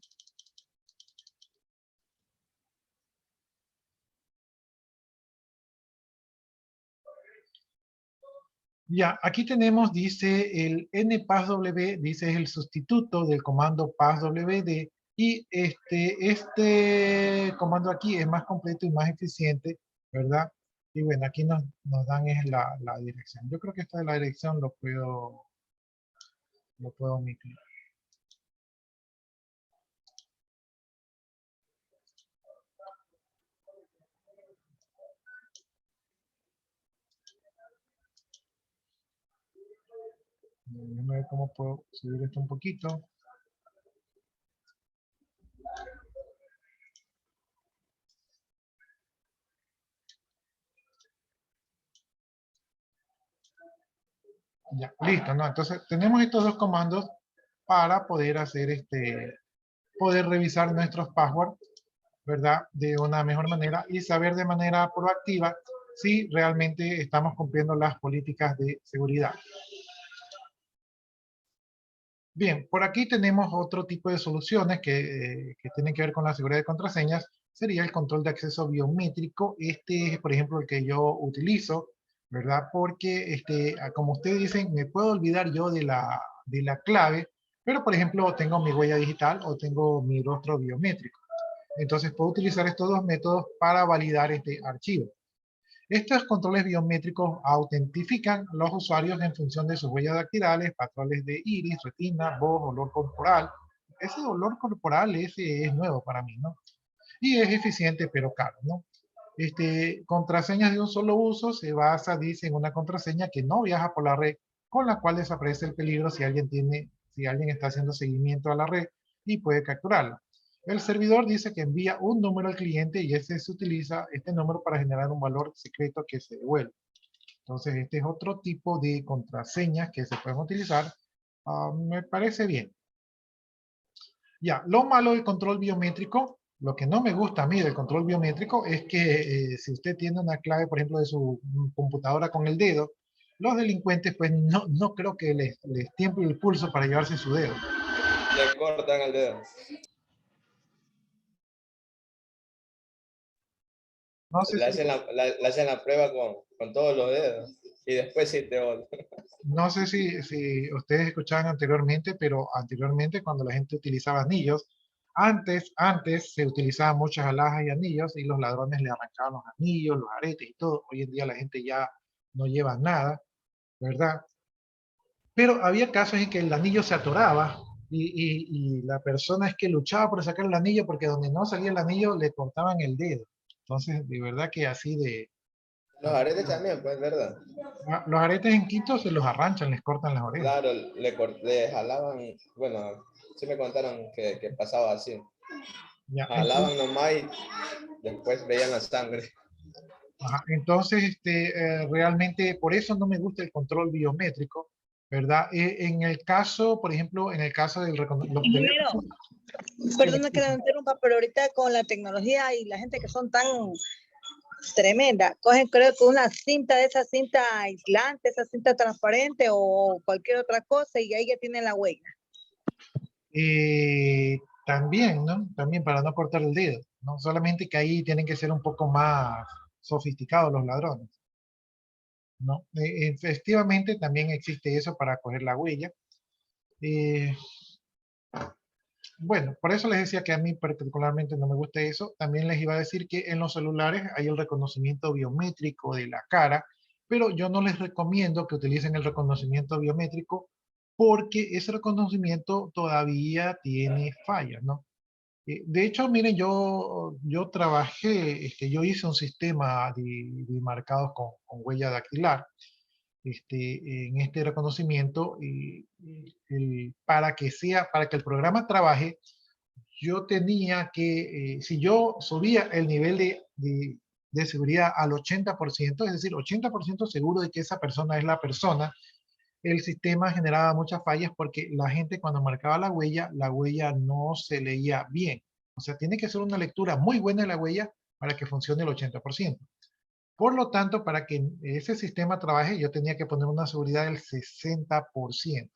Ya, aquí tenemos, dice el npassw, dice es el sustituto del comando passwd, y este comando aquí es más completo y más eficiente, ¿verdad? Y bueno, aquí nos dan es la dirección. Yo creo que esta de la dirección lo puedo omitir. Déjame ver cómo puedo subir esto un poquito. Ya, listo, ¿no? Entonces tenemos estos dos comandos para poder hacer poder revisar nuestros passwords, ¿verdad? De una mejor manera y saber de manera proactiva si realmente estamos cumpliendo las políticas de seguridad. Bien, por aquí tenemos otro tipo de soluciones que tienen que ver con la seguridad de contraseñas. Sería el control de acceso biométrico. Este es, por ejemplo, el que yo utilizo, ¿verdad? Porque, como ustedes dicen, me puedo olvidar yo de la clave, pero, por ejemplo, tengo mi huella digital o tengo mi rostro biométrico. Entonces, puedo utilizar estos dos métodos para validar este archivo. Estos controles biométricos autentifican los usuarios en función de sus huellas dactilares, patrones de iris, retina, voz, olor corporal. Ese olor corporal ese es nuevo para mí, ¿no? Y es eficiente pero caro, ¿no? Contraseñas de un solo uso se basa, dice, en una contraseña que no viaja por la red, con la cual desaparece el peligro si alguien está haciendo seguimiento a la red y puede capturarla. El servidor dice que envía un número al cliente y se utiliza este número para generar un valor secreto que se devuelve. Entonces, este es otro tipo de contraseñas que se pueden utilizar. Me parece bien. Ya, lo malo del control biométrico, lo que no me gusta a mí del control biométrico es que si usted tiene una clave, por ejemplo, de su computadora con el dedo, los delincuentes pues no creo que les tiemble el pulso para llevarse su dedo. Le cortan el dedo. No sé Le si, hacen le hacen la prueba con todos los dedos y después sí te botan. no sé si ustedes escuchaban anteriormente, pero anteriormente cuando la gente utilizaba anillos, antes se utilizaban muchas alhajas y anillos y los ladrones le arrancaban los anillos, los aretes y todo. Hoy en día la gente ya no lleva nada, ¿verdad? Pero había casos en que el anillo se atoraba y la persona es que luchaba por sacar el anillo porque donde no salía el anillo le cortaban el dedo. Entonces, de verdad que así de... Los aretes también, pues, ¿verdad? Los aretes en Quito se los arranchan, les cortan las orejas. Claro, le jalaban, bueno, sí me contaron que pasaba así. Ya, Jalaban nomás y después veían la sangre. ajá, entonces, realmente por eso no me gusta el control biométrico, ¿verdad? En el caso, por ejemplo, en el caso del los Ingeniero, teléfonos, sí, le perdona que escucho. la interrumpa, pero ahorita con la tecnología y la gente que son tan tremenda, cogen creo que una cinta de esa cinta aislante, esa cinta transparente o cualquier otra cosa y ahí ya tienen la huella. También, ¿no? También para no cortar el dedo, ¿no? Solamente que ahí tienen que ser un poco más sofisticados los ladrones, ¿no? Efectivamente, también existe eso para coger la huella. Eh, Bueno, por eso les decía que a mí particularmente no me gusta eso. También les iba a decir que en los celulares hay el reconocimiento biométrico de la cara, pero yo no les recomiendo que utilicen el reconocimiento biométrico porque ese reconocimiento todavía tiene fallas, ¿no? De hecho, miren, yo trabajé, yo hice un sistema de marcados con huella dactilar en este reconocimiento para que el programa trabaje yo tenía que, si yo subía el nivel de seguridad al 80%, es decir, 80% seguro de que esa persona es la persona, el sistema generaba muchas fallas porque la gente cuando marcaba la huella no se leía bien. O sea, tiene que ser una lectura muy buena de la huella para que funcione el 80%. Por lo tanto, para que ese sistema trabaje, yo tenía que poner una seguridad del 60%.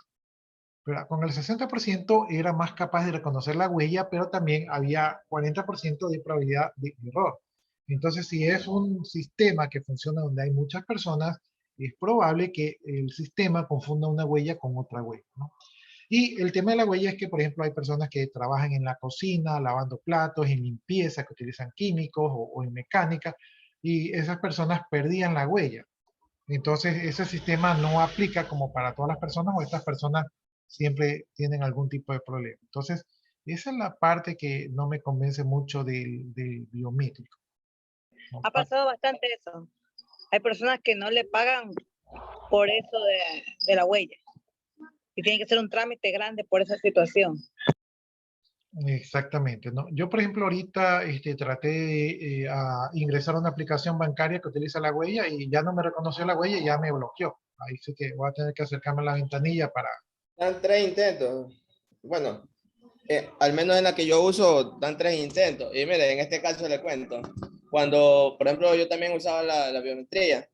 Pero con el 60% era más capaz de reconocer la huella, pero también había 40% de probabilidad de error. Entonces, si es un sistema que funciona donde hay muchas personas, es probable que el sistema confunda una huella con otra huella, ¿no? Y el tema de la huella es que, por ejemplo, hay personas que trabajan en la cocina, lavando platos, en limpieza, que utilizan químicos o en mecánica, y esas personas perdían la huella. Entonces, ese sistema no aplica como para todas las personas o estas personas siempre tienen algún tipo de problema. Entonces, esa es la parte que no me convence mucho del biométrico, ¿no? Ha pasado bastante eso. Hay personas que no le pagan por eso de la huella y tiene que ser un trámite grande por esa situación. Exactamente, ¿no? Yo, por ejemplo, ahorita traté de ingresar a una aplicación bancaria que utiliza la huella y ya no me reconoció la huella y ya me bloqueó. Ahí sí que voy a tener que acercarme a la ventanilla para... Dan 3 intentos. Bueno, al menos en la que yo uso, dan 3 intentos. Y mire, en este caso le cuento. Cuando, por ejemplo, yo también usaba la biometría.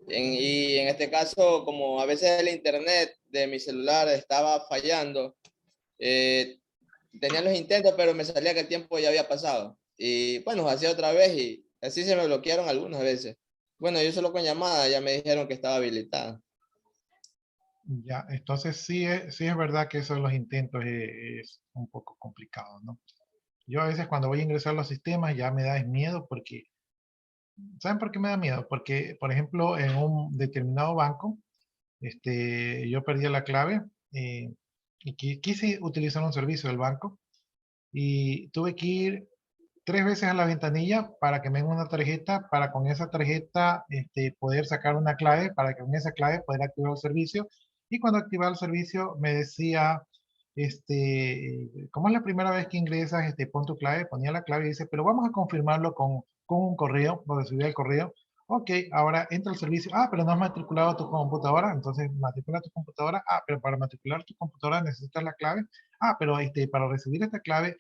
Y en este caso, como a veces el internet de mi celular estaba fallando, eh, tenía los intentos, pero me salía que el tiempo ya había pasado. Y bueno, hacía otra vez y así se me bloquearon algunas veces. Bueno, yo solo con llamada ya me dijeron que estaba habilitada. Ya, entonces sí es verdad que eso de los intentos es un poco complicado, ¿no? Yo a veces cuando voy a ingresar a los sistemas ya me da miedo porque, ¿saben por qué me da miedo? Porque, por ejemplo, en un determinado banco, yo perdí la clave y quise utilizar un servicio del banco y tuve que ir 3 veces a la ventanilla para que me den una tarjeta, para con esa tarjeta poder sacar una clave, para que con esa clave poder activar el servicio. Y cuando activaba el servicio me decía, como es la primera vez que ingresas, pon tu clave, ponía la clave y dice, pero vamos a confirmarlo con un correo, lo recibí el correo. Ok, ahora entra al servicio. Ah, pero no has matriculado tu computadora, entonces matricula tu computadora. Ah, pero para matricular tu computadora necesitas la clave. Ah, pero para recibir esta clave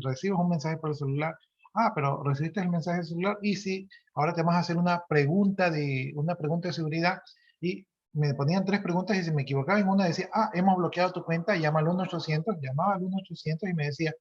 recibes un mensaje por el celular. Ah, pero recibiste el mensaje del celular y sí, ahora te vamos a hacer una pregunta de seguridad y me ponían 3 preguntas y si me equivocaba en una decía, ah, hemos bloqueado tu cuenta, llama al 1-800, llamaba al 1-800 y me decía,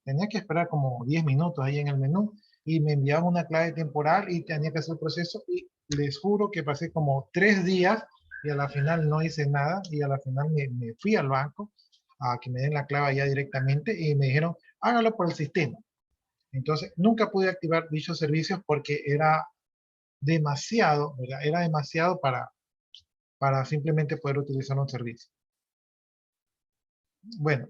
tenía que esperar como 10 minutos ahí en el menú y me enviaban una clave temporal y tenía que hacer el proceso y les juro que pasé como 3 días y a la final no hice nada y a la final me fui al banco a que me den la clave ya directamente y me dijeron, hágalo por el sistema. Entonces, nunca pude activar dichos servicios porque era demasiado, ¿verdad? Era demasiado para simplemente poder utilizar un servicio. Bueno,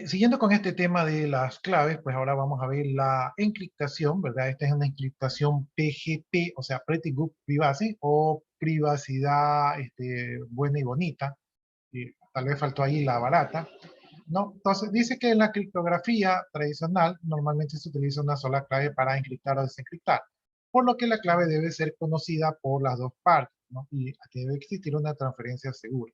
siguiendo con este tema de las claves, pues ahora vamos a ver la encriptación, ¿verdad? Esta es una encriptación PGP, o sea, Pretty Good Privacy, o privacidad buena y bonita. Y tal vez faltó ahí la barata, ¿no? Entonces, dice que en la criptografía tradicional normalmente se utiliza una sola clave para encriptar o desencriptar, por lo que la clave debe ser conocida por las dos partes, ¿no? Y aquí debe existir una transferencia segura,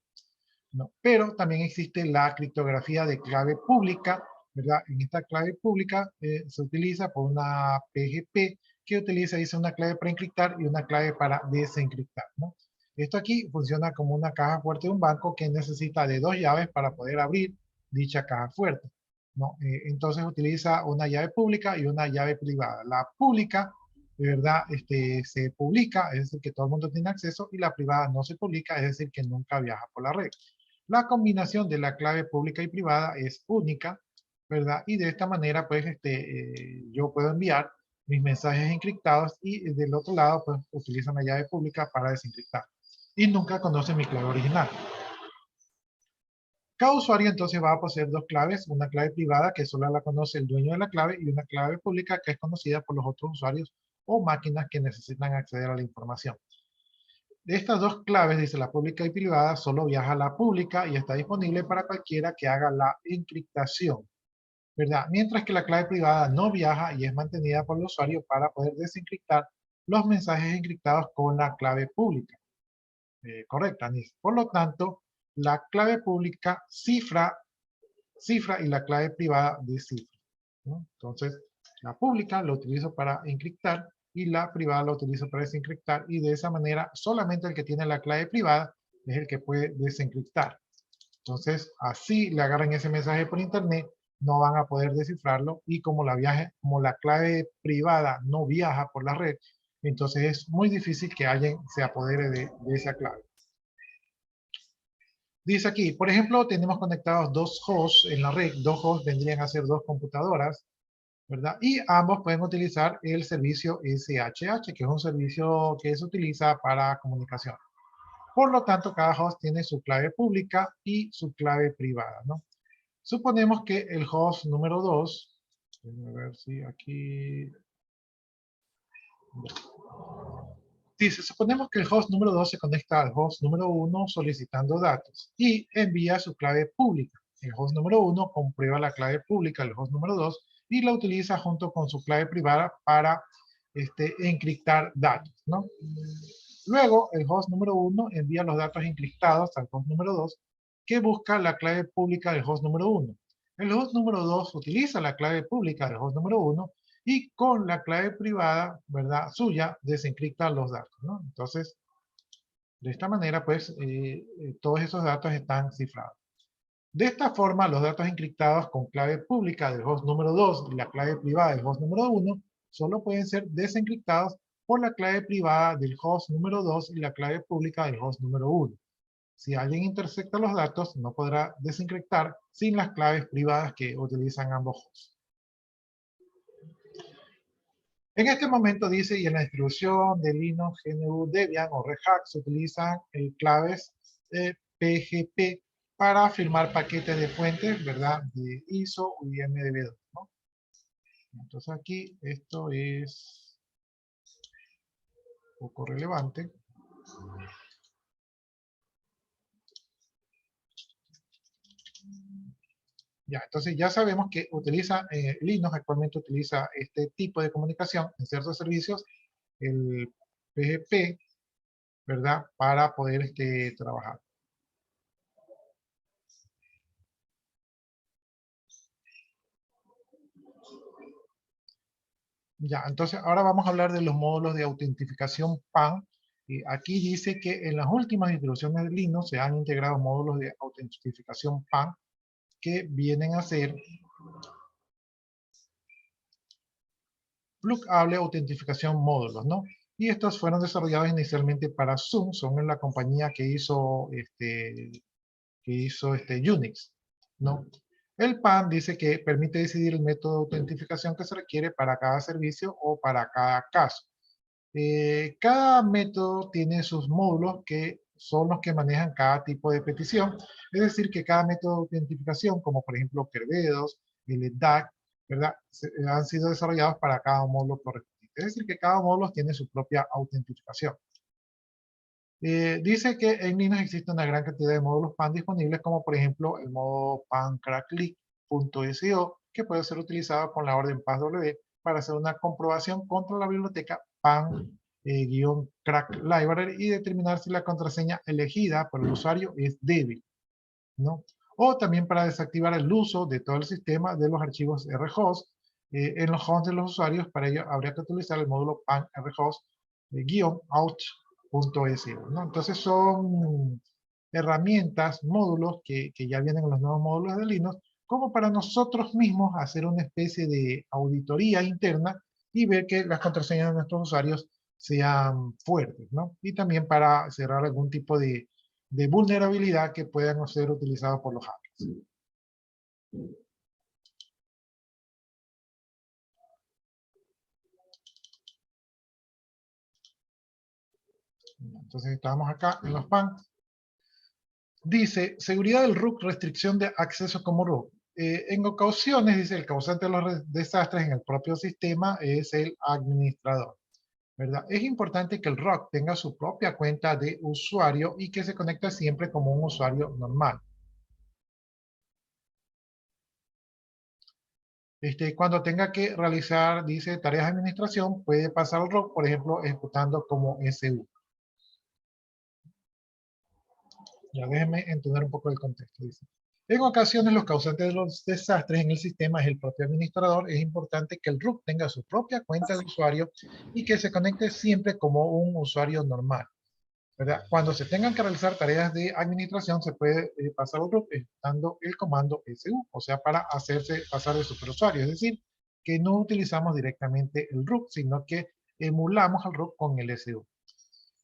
¿no? Pero también existe la criptografía de clave pública, ¿verdad? En esta clave pública se utiliza por una PGP que utiliza, dice, una clave para encriptar y una clave para desencriptar, ¿no? Esto aquí funciona como una caja fuerte de un banco que necesita de 2 llaves para poder abrir dicha caja fuerte, ¿no? Entonces utiliza una llave pública y una llave privada. La pública, de verdad, se publica, es decir, que todo el mundo tiene acceso, y la privada no se publica, es decir, que nunca viaja por la red. La combinación de la clave pública y privada es única, ¿verdad? Y de esta manera, pues, yo puedo enviar mis mensajes encriptados y del otro lado, pues, utilizo una llave pública para desencriptar. Y nunca conoce mi clave original. Cada usuario entonces va a poseer 2 claves, una clave privada que solo la conoce el dueño de la clave y una clave pública que es conocida por los otros usuarios o máquinas que necesitan acceder a la información. De estas 2 claves, dice la pública y privada, solo viaja la pública y está disponible para cualquiera que haga la encriptación, ¿verdad? Mientras que la clave privada no viaja y es mantenida por el usuario para poder desencriptar los mensajes encriptados con la clave pública. Correcta, Anis. Por lo tanto, la clave pública cifra y la clave privada descifra, ¿no? Entonces, la pública lo utilizo para encriptar y la privada lo utilizo para desencriptar, y de esa manera solamente el que tiene la clave privada es el que puede desencriptar. Entonces, así le agarran ese mensaje por internet, no van a poder descifrarlo, y como la clave privada no viaja por la red, entonces es muy difícil que alguien se apodere de esa clave. Dice aquí, por ejemplo, tenemos conectados 2 hosts en la red. 2 hosts vendrían a ser 2 computadoras, ¿verdad? Y ambos pueden utilizar el servicio SHH, que es un servicio que se utiliza para comunicación. Por lo tanto, cada host tiene su clave pública y su clave privada, ¿no? Suponemos que el host número 2, a ver si aquí... Dice, suponemos que el host número 2 se conecta al host número 1 solicitando datos y envía su clave pública. El host número 1 comprueba la clave pública del host número 2 y la utiliza junto con su clave privada para encriptar datos, ¿no? Luego, el host número 1 envía los datos encriptados al host número 2, que busca la clave pública del host número 1. El host número 2 utiliza la clave pública del host número 1 y con la clave privada, ¿verdad?, suya, desencripta los datos, ¿no? Entonces, de esta manera, pues, todos esos datos están cifrados. De esta forma, los datos encriptados con clave pública del host número 2 y la clave privada del host número 1 solo pueden ser desencriptados por la clave privada del host número 2 y la clave pública del host número 1. Si alguien intersecta los datos, no podrá desencriptar sin las claves privadas que utilizan ambos hosts. En este momento dice, y en la distribución de Linux, GNU, Debian o Red Hat se utilizan claves PGP para firmar paquetes de fuentes, ¿verdad? De ISO y MDB2, ¿no? Entonces aquí esto es un poco relevante. Ya, entonces ya sabemos que Linux actualmente utiliza este tipo de comunicación en ciertos servicios, el PGP, ¿verdad? Para poder trabajar. Ya, entonces ahora vamos a hablar de los módulos de autentificación PAN. Aquí dice que en las últimas distribuciones de Linux se han integrado módulos de autentificación PAN que vienen a ser pluggable autentificación módulos, ¿no? Y estos fueron desarrollados inicialmente para Zoom, son la compañía que hizo Unix, ¿no? El PAN dice que permite decidir el método de autentificación que se requiere para cada servicio o para cada caso. Cada método tiene sus módulos que son los que manejan cada tipo de petición. Es decir, que cada método de autentificación, como por ejemplo Kerberos, el DAC, ¿verdad? Han sido desarrollados para cada módulo correspondiente. Es decir, que cada módulo tiene su propia autentificación. Dice que en Linux existe una gran cantidad de módulos PAN disponibles, como por ejemplo el modo pancraclick.so, que puede ser utilizado con la orden passw para hacer una comprobación contra la biblioteca pan-crack library y determinar si la contraseña elegida por el usuario es débil, ¿no? O también para desactivar el uso de todo el sistema de los archivos rhost en los hosts de los usuarios. Para ello habría que utilizar el módulo pan-rhost-out.so, ¿no? Entonces son herramientas, módulos que ya vienen en los nuevos módulos de Linux, como para nosotros mismos hacer una especie de auditoría interna y ver que las contraseñas de nuestros usuarios sean fuertes, ¿no? Y también para cerrar algún tipo de vulnerabilidad que puedan ser utilizados por los hackers. Entonces estamos acá en los PAN. Dice, seguridad del root, restricción de acceso como root. En ocasiones, dice, el causante de los desastres en el propio sistema es el administrador, ¿verdad? Es importante que el root tenga su propia cuenta de usuario y que se conecte siempre como un usuario normal. Cuando tenga que realizar, dice, tareas de administración, puede pasar al root, por ejemplo, ejecutando como SU. Ya déjenme entender un poco el contexto. Dice. En ocasiones, los causantes de los desastres en el sistema es el propio administrador. Es importante que el root tenga su propia cuenta de usuario y que se conecte siempre como un usuario normal, ¿verdad? Cuando se tengan que realizar tareas de administración, se puede pasar al root ejecutando el comando SU, o sea, para hacerse pasar de superusuario. Es decir, que no utilizamos directamente el root, sino que emulamos al root con el SU.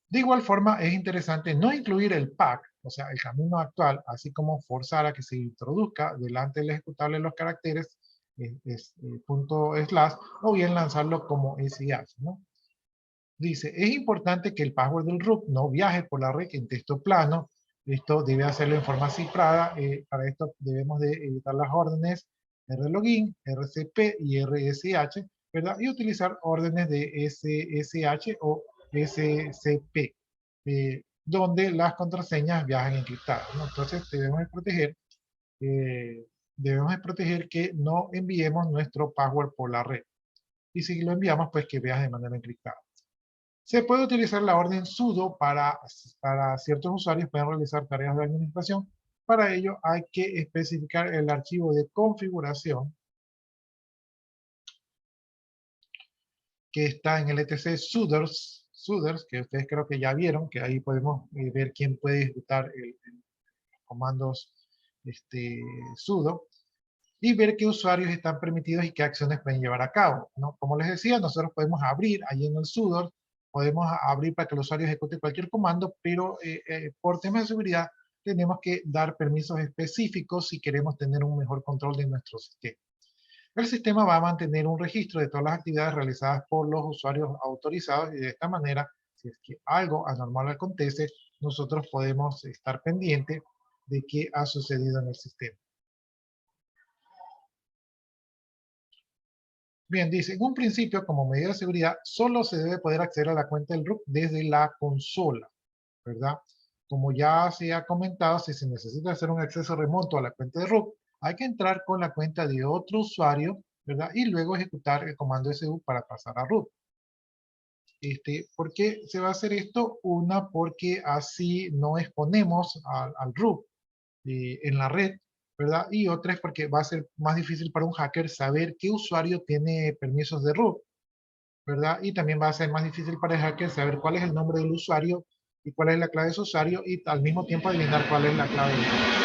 De igual forma, es interesante no incluir el pack, o sea, el camino actual, así como forzar a que se introduzca delante del ejecutable los caracteres punto slash, o bien lanzarlo como SH, ¿no? Dice, es importante que el password del root no viaje por la red en texto plano. Esto debe hacerlo en forma cifrada. Para esto debemos de editar las órdenes rlogin, rcp y rsh, ¿verdad? Y utilizar órdenes de ssh o scp, donde las contraseñas viajan encriptadas, ¿no? Entonces debemos de proteger que no enviemos nuestro password por la red. Y si lo enviamos, pues que viaje de manera encriptada. Se puede utilizar la orden sudo para ciertos usuarios pueden realizar tareas de administración. Para ello hay que especificar el archivo de configuración que está en el etc suders, que ustedes creo que ya vieron, que ahí podemos ver quién puede ejecutar los comandos sudo y ver qué usuarios están permitidos y qué acciones pueden llevar a cabo, ¿no? Como les decía, nosotros podemos abrir ahí en el sudo, podemos abrir para que el usuario ejecute cualquier comando, pero por temas de seguridad tenemos que dar permisos específicos si queremos tener un mejor control de nuestro sistema. El sistema va a mantener un registro de todas las actividades realizadas por los usuarios autorizados y de esta manera, si es que algo anormal acontece, nosotros podemos estar pendientes de qué ha sucedido en el sistema. Bien, dice, en un principio, como medida de seguridad, solo se debe poder acceder a la cuenta del root desde la consola, ¿verdad? Como ya se ha comentado, si se necesita hacer un acceso remoto a la cuenta de root, hay que entrar con la cuenta de otro usuario, ¿verdad? Y luego ejecutar el comando SU para pasar a root. ¿Por qué se va a hacer esto? Una, porque así no exponemos al root en la red, ¿verdad? Y otra es porque va a ser más difícil para un hacker saber qué usuario tiene permisos de root, ¿verdad? Y también va a ser más difícil para el hacker saber cuál es el nombre del usuario y cuál es la clave de su usuario y al mismo tiempo adivinar cuál es la clave del usuario.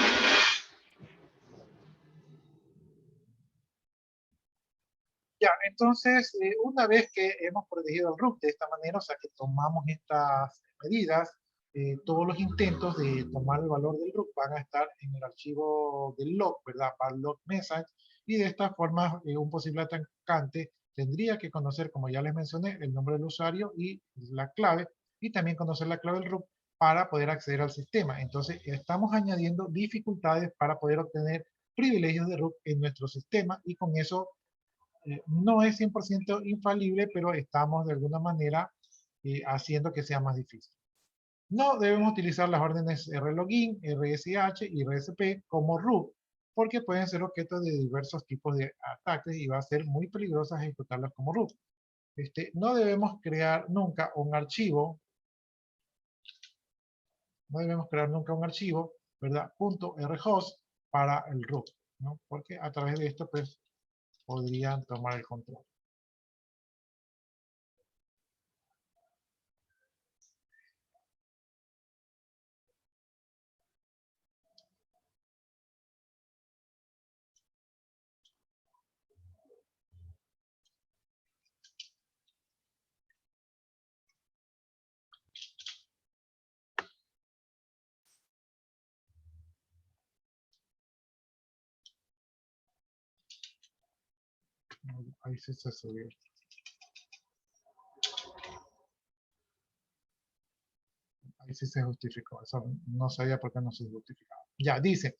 Ya, Entonces, una vez que hemos protegido el root de esta manera, o sea que tomamos estas medidas, todos los intentos de tomar el valor del root van a estar en el archivo del log, ¿verdad? Para el log message, y de esta forma un posible atacante tendría que conocer, como ya les mencioné, el nombre del usuario y la clave, y también conocer la clave del root para poder acceder al sistema. Entonces, estamos añadiendo dificultades para poder obtener privilegios de root en nuestro sistema, y con eso no es 100% infalible, pero estamos de alguna manera haciendo que sea más difícil. No debemos utilizar las órdenes rlogin, rsh y rsp como root, porque pueden ser objeto de diversos tipos de ataques y va a ser muy peligroso ejecutarlas como root. No debemos crear nunca un archivo, ¿verdad? .rhost para el root, ¿no? Porque a través de esto, pues, podrían tomar el control. Ahí sí se subió. Ahí sí se justificó. Eso no sabía por qué no se justificaba. Ya, dice,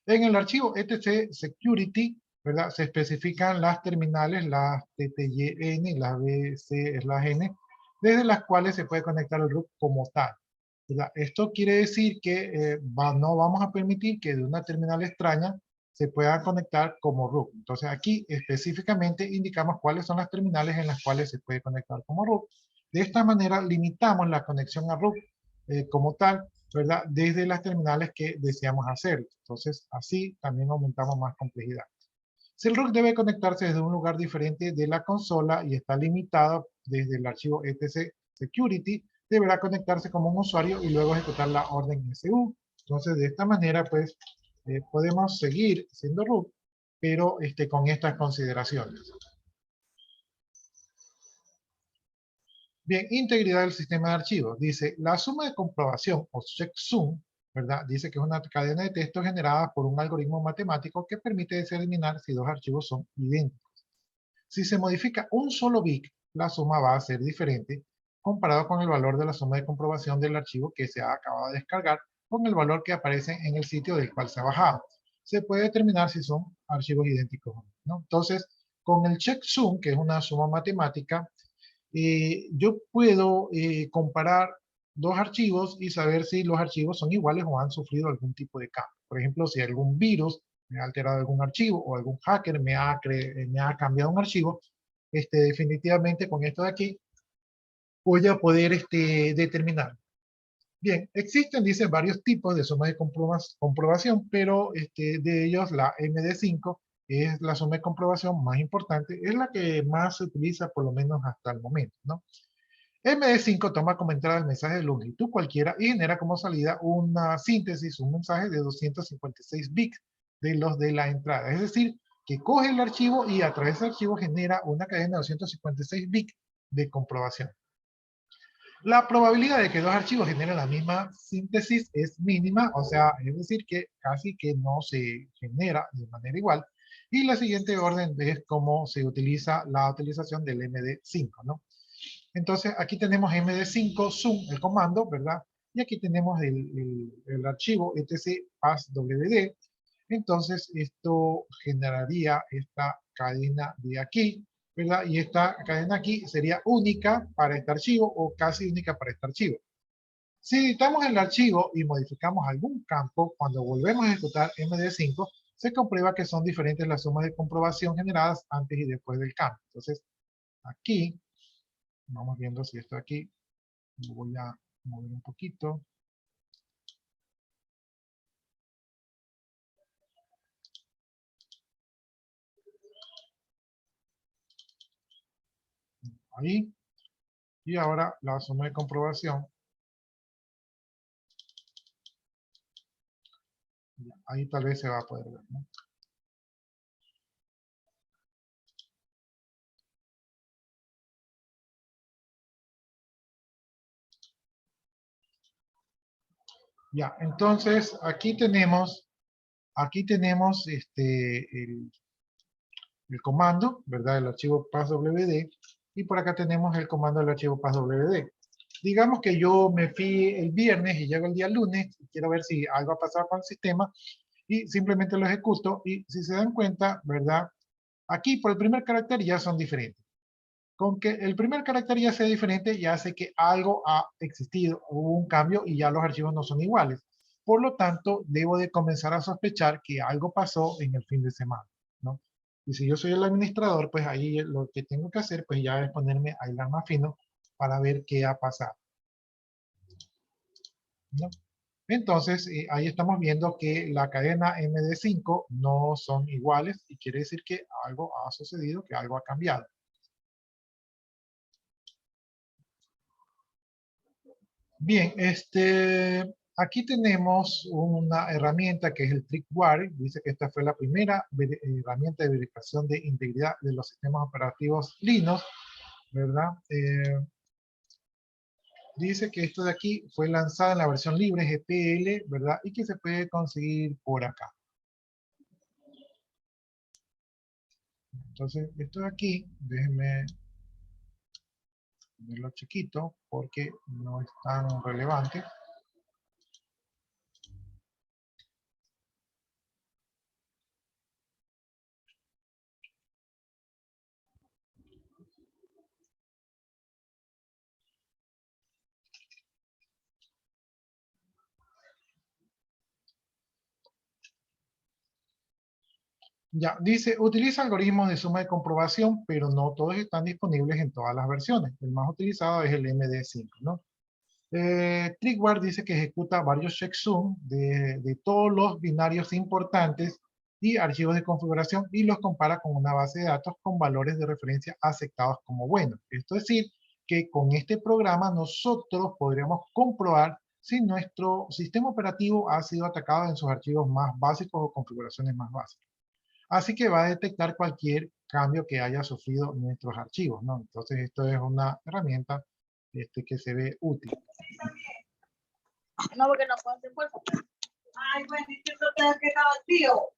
en el archivo etc security, ¿verdad? Se especifican las terminales, las TTYN, las BC/N, desde las cuales se puede conectar el root como tal, ¿verdad? Esto quiere decir que no vamos a permitir que de una terminal extraña se pueda conectar como root. Entonces aquí específicamente indicamos cuáles son las terminales en las cuales se puede conectar como root. De esta manera limitamos la conexión a root como tal, ¿verdad? Desde las terminales que deseamos hacer. Entonces, así también aumentamos más complejidad. Si el root debe conectarse desde un lugar diferente de la consola y está limitado desde el archivo etc security, deberá conectarse como un usuario y luego ejecutar la orden su. Entonces, de esta manera, pues, podemos seguir siendo root, pero con estas consideraciones. Bien, integridad del sistema de archivos. Dice, la suma de comprobación o checksum, ¿verdad? Dice que es una cadena de texto generada por un algoritmo matemático que permite determinar si dos archivos son idénticos. Si se modifica un solo bit, la suma va a ser diferente comparado con el valor de la suma de comprobación del archivo que se ha acabado de descargar con el valor que aparece en el sitio del cual se ha bajado. Se puede determinar si son archivos idénticos o no. Entonces, con el checksum, que es una suma matemática, yo puedo comparar dos archivos y saber si los archivos son iguales o han sufrido algún tipo de cambio. Por ejemplo, si algún virus me ha alterado algún archivo o algún hacker me ha cambiado un archivo, definitivamente con esto de aquí voy a poder determinar. Bien, existen, dice, varios tipos de sumas de comprobación, pero de ellos la MD5 es la suma de comprobación más importante, es la que más se utiliza por lo menos hasta el momento, ¿no? MD5 toma como entrada el mensaje de longitud cualquiera y genera como salida una síntesis, un mensaje de 256 bits de los de la entrada. Es decir, que coge el archivo y a través del archivo genera una cadena de 256 bits de comprobación. La probabilidad de que dos archivos generen la misma síntesis es mínima, o sea, es decir, que casi que no se genera de manera igual. Y la siguiente orden es cómo se utiliza la utilización del MD5, ¿no? Entonces, aquí tenemos MD5 zoom, el comando, ¿verdad? Y aquí tenemos el archivo etc passwd. Entonces, esto generaría esta cadena de aquí, ¿verdad? Y esta cadena aquí sería única para este archivo o casi única para este archivo. Si editamos el archivo y modificamos algún campo, cuando volvemos a ejecutar MD5, se comprueba que son diferentes las sumas de comprobación generadas antes y después del cambio. Entonces, aquí, vamos viendo si esto aquí, lo voy a mover un poquito. Ahí. Y ahora la suma de comprobación. Ahí tal vez se va a poder ver, ¿no? Ya, entonces aquí tenemos el comando, ¿verdad? El archivo passwd, y por acá tenemos el comando del archivo passwd. Digamos que yo me fui el viernes y llego el día lunes, y quiero ver si algo ha pasado con el sistema, y simplemente lo ejecuto, y si se dan cuenta, ¿verdad? Aquí por el primer carácter ya son diferentes. Con que el primer carácter ya sea diferente, ya hace que algo ha existido, hubo un cambio y ya los archivos no son iguales. Por lo tanto, debo de comenzar a sospechar que algo pasó en el fin de semana, ¿no? Y si yo soy el administrador, pues ahí lo que tengo que hacer, pues ya es ponerme a hilar más fino para ver qué ha pasado, ¿no? Entonces, ahí estamos viendo que la cadena MD5 no son iguales y quiere decir que algo ha sucedido, que algo ha cambiado. Bien, aquí tenemos una herramienta que es el TrickWare. Dice que esta fue la primera herramienta de verificación de integridad de los sistemas operativos Linux, ¿verdad? Dice que esto de aquí fue lanzada en la versión libre GPL, ¿verdad? Y que se puede conseguir por acá. Entonces, esto de aquí, déjenme ponerlo chiquito porque no es tan relevante. Ya, dice, utiliza algoritmos de suma de comprobación, pero no todos están disponibles en todas las versiones. El más utilizado es el MD5, ¿no? TrickWare dice que ejecuta varios checksum de todos los binarios importantes y archivos de configuración y los compara con una base de datos con valores de referencia aceptados como buenos. Esto es decir, que con este programa nosotros podríamos comprobar si nuestro sistema operativo ha sido atacado en sus archivos más básicos o configuraciones más básicas. Así que va a detectar cualquier cambio que haya sufrido nuestros archivos, ¿no? Entonces esto es una herramienta que se ve útil. No, porque no puedo hacer fuerza. Ay, bueno, esto te quedado tío.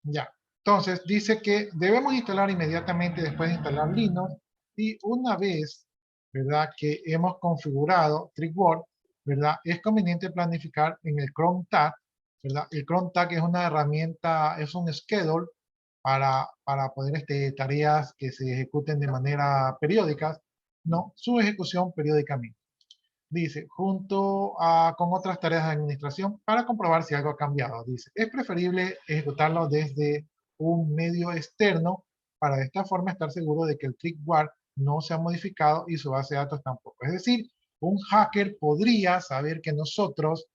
Ya, entonces dice que debemos instalar inmediatamente después de instalar Linux y una vez, ¿verdad? Que hemos configurado TrickWare, ¿verdad? Es conveniente planificar en el Chrome Tag, ¿verdad? El Chrome Tag es una herramienta, es un schedule para poder tareas que se ejecuten de manera periódica, no, su ejecución periódicamente. Dice, con otras tareas de administración para comprobar si algo ha cambiado. Dice, es preferible ejecutarlo desde un medio externo para de esta forma estar seguro de que el TrickWare no se ha modificado y su base de datos tampoco. Es decir, un hacker podría saber que nosotros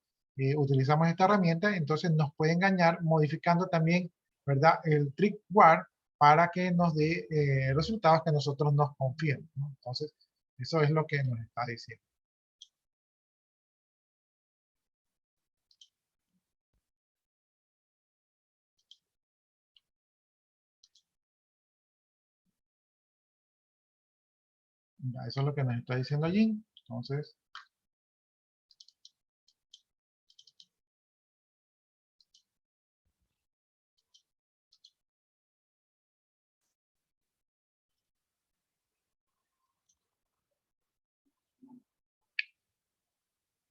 utilizamos esta herramienta, entonces nos puede engañar modificando también, ¿verdad?, el TrickWare para que nos dé resultados que nosotros nos confiemos, ¿no? Entonces, eso es lo que nos está diciendo. Ya, eso es lo que nos está diciendo allí. Entonces,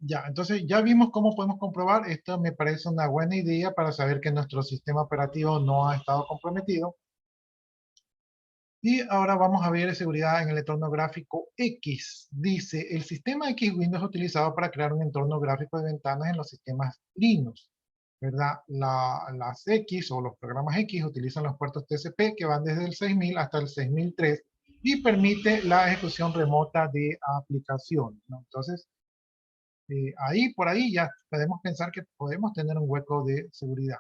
ya, entonces ya vimos cómo podemos comprobar. Esto me parece una buena idea para saber que nuestro sistema operativo no ha estado comprometido. Y ahora vamos a ver seguridad en el entorno gráfico X. Dice, el sistema X Windows es utilizado para crear un entorno gráfico de ventanas en los sistemas Linux, ¿verdad? Las X o los programas X utilizan los puertos TCP que van desde el 6000 hasta el 6003 y permite la ejecución remota de aplicaciones, ¿no? Entonces, ahí por ahí ya podemos pensar que podemos tener un hueco de seguridad.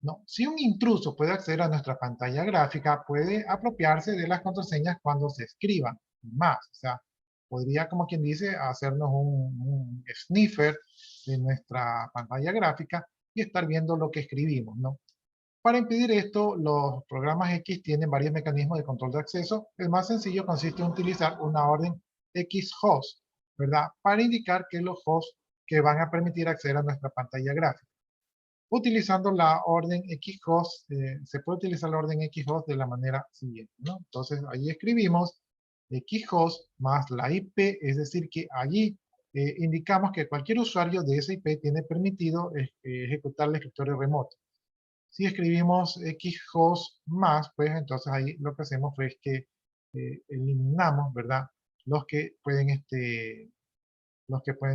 No, si un intruso puede acceder a nuestra pantalla gráfica, puede apropiarse de las contraseñas cuando se escriban más. O sea, podría, como quien dice, hacernos un sniffer de nuestra pantalla gráfica y estar viendo lo que escribimos, ¿no? Para impedir esto, los programas X tienen varios mecanismos de control de acceso. El más sencillo consiste en utilizar una orden xhost, ¿verdad? Para indicar que los hosts que van a permitir acceder a nuestra pantalla gráfica. Utilizando la orden xhost, se puede utilizar la orden xhost de la manera siguiente, ¿no? Entonces, allí escribimos xhost más la IP, es decir, que allí indicamos que cualquier usuario de esa IP tiene permitido ejecutar el escritorio remoto. Si escribimos xhost más, pues entonces ahí lo que hacemos es que eliminamos, ¿verdad? Los que pueden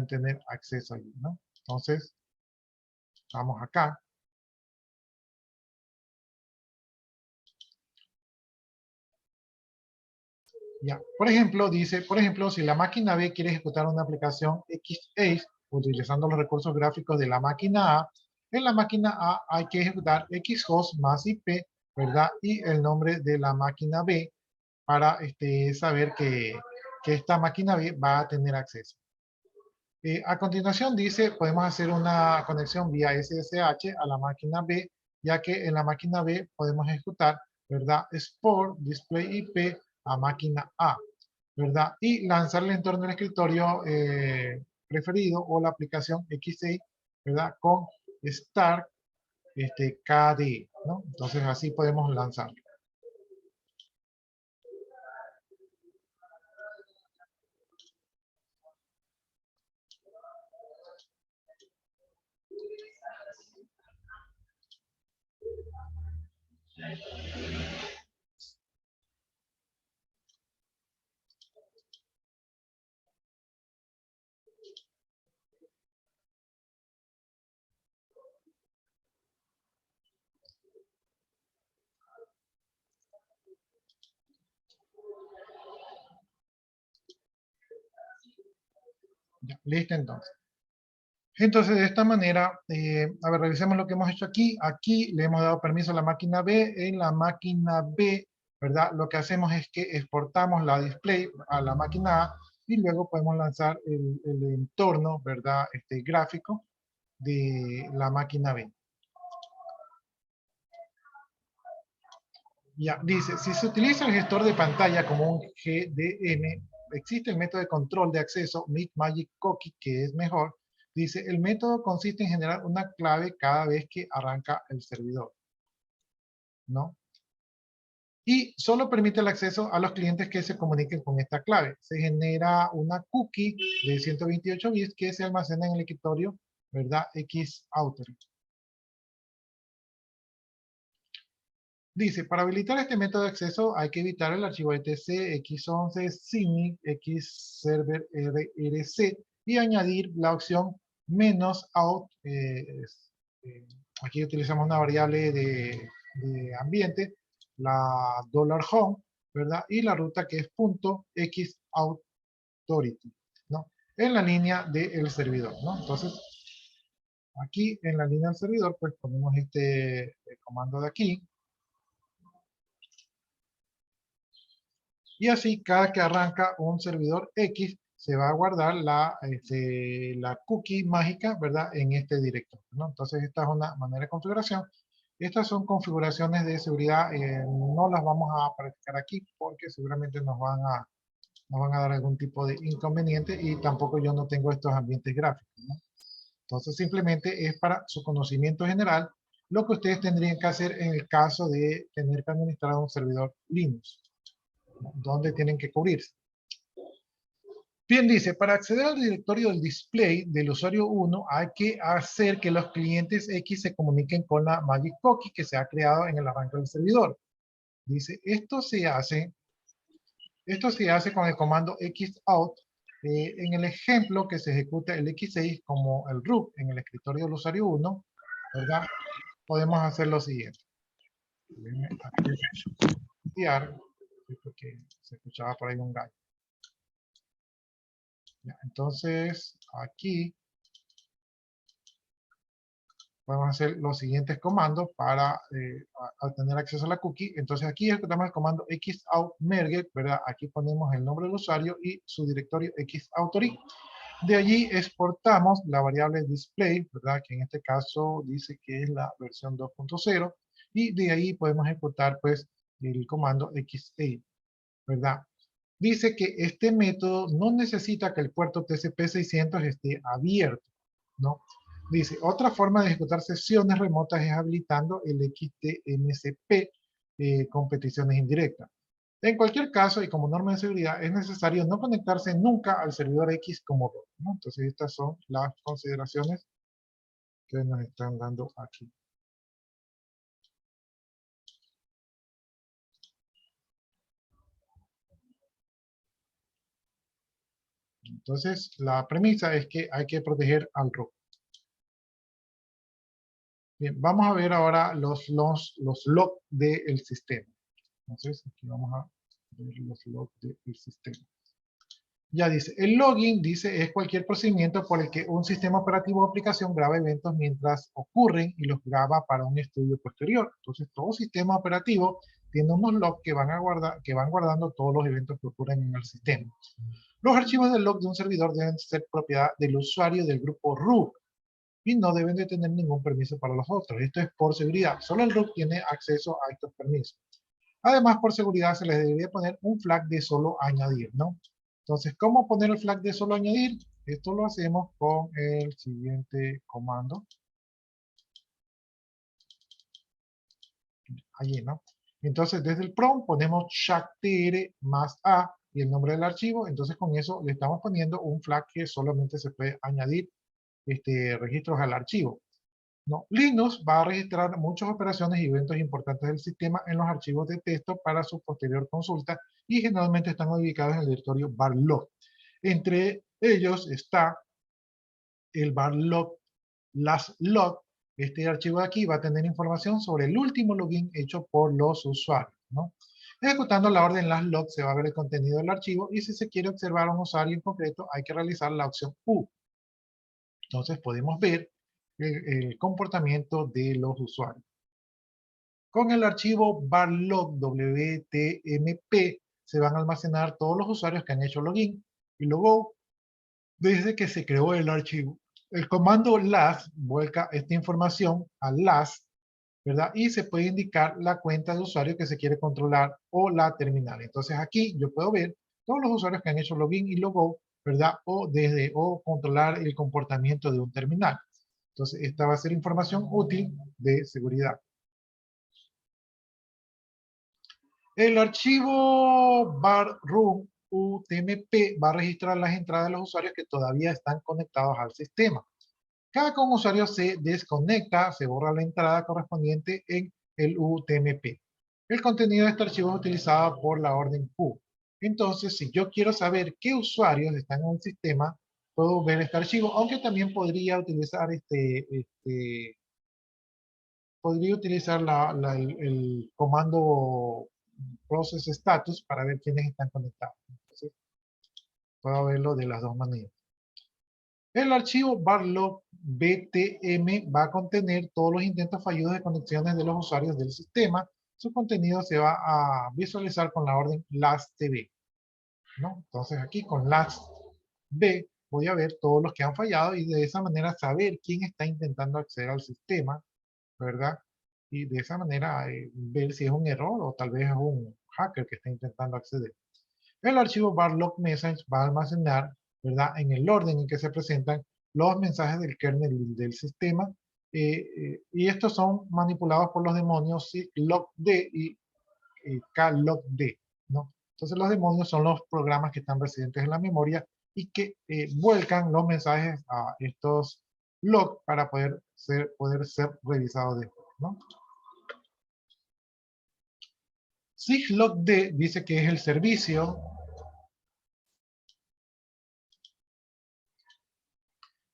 tener acceso allí, ¿no? Entonces, vamos acá. Ya. Por ejemplo, si la máquina B quiere ejecutar una aplicación XACE utilizando los recursos gráficos de la máquina A, en la máquina A hay que ejecutar xhost más IP, ¿verdad? Y el nombre de la máquina B para saber que esta máquina B va a tener acceso. A continuación dice, podemos hacer una conexión vía SSH a la máquina B, ya que en la máquina B podemos ejecutar, ¿verdad? Export display IP a máquina A, ¿verdad? Y lanzar el entorno del escritorio preferido o la aplicación XA, ¿verdad? Con start KDE, ¿no? Entonces así podemos lanzarlo. Ya, listo entonces. Entonces, de esta manera, a ver, revisemos lo que hemos hecho aquí. Aquí le hemos dado permiso a la máquina B. En la máquina B, ¿verdad? Lo que hacemos es que exportamos la display a la máquina A y luego podemos lanzar el entorno, ¿verdad? Gráfico de la máquina B. Ya, dice, si se utiliza el gestor de pantalla como un GDM, existe el método de control de acceso Meet Magic Cookie, que es mejor. Dice, el método consiste en generar una clave cada vez que arranca el servidor, ¿no? Y solo permite el acceso a los clientes que se comuniquen con esta clave. Se genera una cookie de 128 bits que se almacena en el escritorio, ¿verdad? Xauthor. Dice, para habilitar este método de acceso hay que evitar el archivo etc x11 simic xserver rrc y añadir la opción "-out". Aquí utilizamos una variable de ambiente, la $home, ¿verdad? Y la ruta que es .xauthority, ¿no? En la línea del servidor, ¿no? Entonces, aquí en la línea del servidor, pues ponemos este comando de aquí. Y así, cada que arranca un servidor X, se va a guardar la cookie mágica, ¿verdad? En este directorio, ¿no? Entonces, esta es una manera de configuración. Estas son configuraciones de seguridad, no las vamos a practicar aquí porque seguramente nos van a dar algún tipo de inconveniente y tampoco yo no tengo estos ambientes gráficos, ¿no? Entonces, simplemente es para su conocimiento general lo que ustedes tendrían que hacer en el caso de tener que administrar un servidor Linux, donde tienen que cubrirse. Bien, dice, para acceder al directorio del display del usuario 1 hay que hacer que los clientes X se comuniquen con la Magic Cookie que se ha creado en el arranque del servidor. Dice, esto se hace con el comando xout. En el ejemplo que se ejecuta el X6 como el root en el escritorio del usuario 1, ¿verdad? Podemos hacer lo siguiente. Porque se escuchaba por ahí un gallo. Entonces, aquí podemos hacer los siguientes comandos para obtener acceso a la cookie. Entonces, aquí ejecutamos el comando xout-merge, ¿verdad? Aquí ponemos el nombre del usuario y su directorio xauthority. De allí exportamos la variable display, ¿verdad? Que en este caso dice que es la versión 2.0. Y de ahí podemos ejecutar, pues, el comando xa, ¿verdad? dice que este método no necesita que el puerto TCP/600 esté abierto, ¿no? Dice, otra forma de ejecutar sesiones remotas es habilitando el XTMCP con peticiones indirectas. En cualquier caso, y como norma de seguridad, es necesario no conectarse nunca al servidor X como root, ¿no? Entonces, estas son las consideraciones que nos están dando aquí. Entonces, la premisa es que hay que proteger al root. Bien, vamos a ver ahora los logs del sistema. Entonces, aquí vamos a ver los logs del sistema. Ya dice, el logging, dice, es cualquier procedimiento por el que un sistema operativo o aplicación graba eventos mientras ocurren y los graba para un estudio posterior. Entonces, todo sistema operativo tiene unos logs que van guardando todos los eventos que ocurren en el sistema. Los archivos del log de un servidor deben ser propiedad del usuario del grupo root y no deben de tener ningún permiso para los otros. Esto es por seguridad. Solo el root tiene acceso a estos permisos. Además, por seguridad, se les debería poner un flag de solo añadir, ¿no? Entonces, ¿cómo poner el flag de solo añadir? Esto lo hacemos con el siguiente comando. Allí, ¿no? Entonces, desde el prompt ponemos shacktr más a y el nombre del archivo. Entonces, con eso le estamos poniendo un flag que solamente se puede añadir registros al archivo. ¿No? Linux va a registrar muchas operaciones y eventos importantes del sistema en los archivos de texto para su posterior consulta y generalmente están ubicados en el directorio var_log. Entre ellos está el var_log last_log. Este archivo de aquí va a tener información sobre el último login hecho por los usuarios, ¿no? Ejecutando la orden last_log se va a ver el contenido del archivo y si se quiere observar a un usuario en concreto hay que realizar la opción U. Entonces podemos ver el comportamiento de los usuarios. Con el archivo var_log wtmp se van a almacenar todos los usuarios que han hecho login y logout desde que se creó el archivo. El comando last vuelca esta información a last, ¿verdad? Y se puede indicar la cuenta de usuario que se quiere controlar o la terminal. Entonces aquí yo puedo ver todos los usuarios que han hecho login y logout, ¿verdad? O controlar el comportamiento de un terminal. Entonces, esta va a ser información útil de seguridad. El archivo var_room UTMP va a registrar las entradas de los usuarios que todavía están conectados al sistema. Cada que un usuario se desconecta, se borra la entrada correspondiente en el UTMP. El contenido de este archivo es utilizado por la orden Q. Entonces, si yo quiero saber qué usuarios están en el sistema, puedo ver este archivo, aunque también podría utilizar el comando process status para ver quiénes están conectados. Entonces, puedo verlo de las dos maneras. El archivo var_log btm va a contener todos los intentos fallidos de conexiones de los usuarios del sistema. Su contenido se va a visualizar con la orden lastb, ¿no? Entonces aquí con lastb voy a ver todos los que han fallado y de esa manera saber quién está intentando acceder al sistema, ¿verdad? Y de esa manera ver si es un error o tal vez es un hacker que está intentando acceder. El archivo var_log message va a almacenar, ¿verdad?, en el orden en que se presentan los mensajes del kernel del sistema y estos son manipulados por los demonios logd y klogd, ¿no? Entonces los demonios son los programas que están residentes en la memoria y que vuelcan los mensajes a estos logs para poder ser revisados después, ¿no? Syslogd dice que es el servicio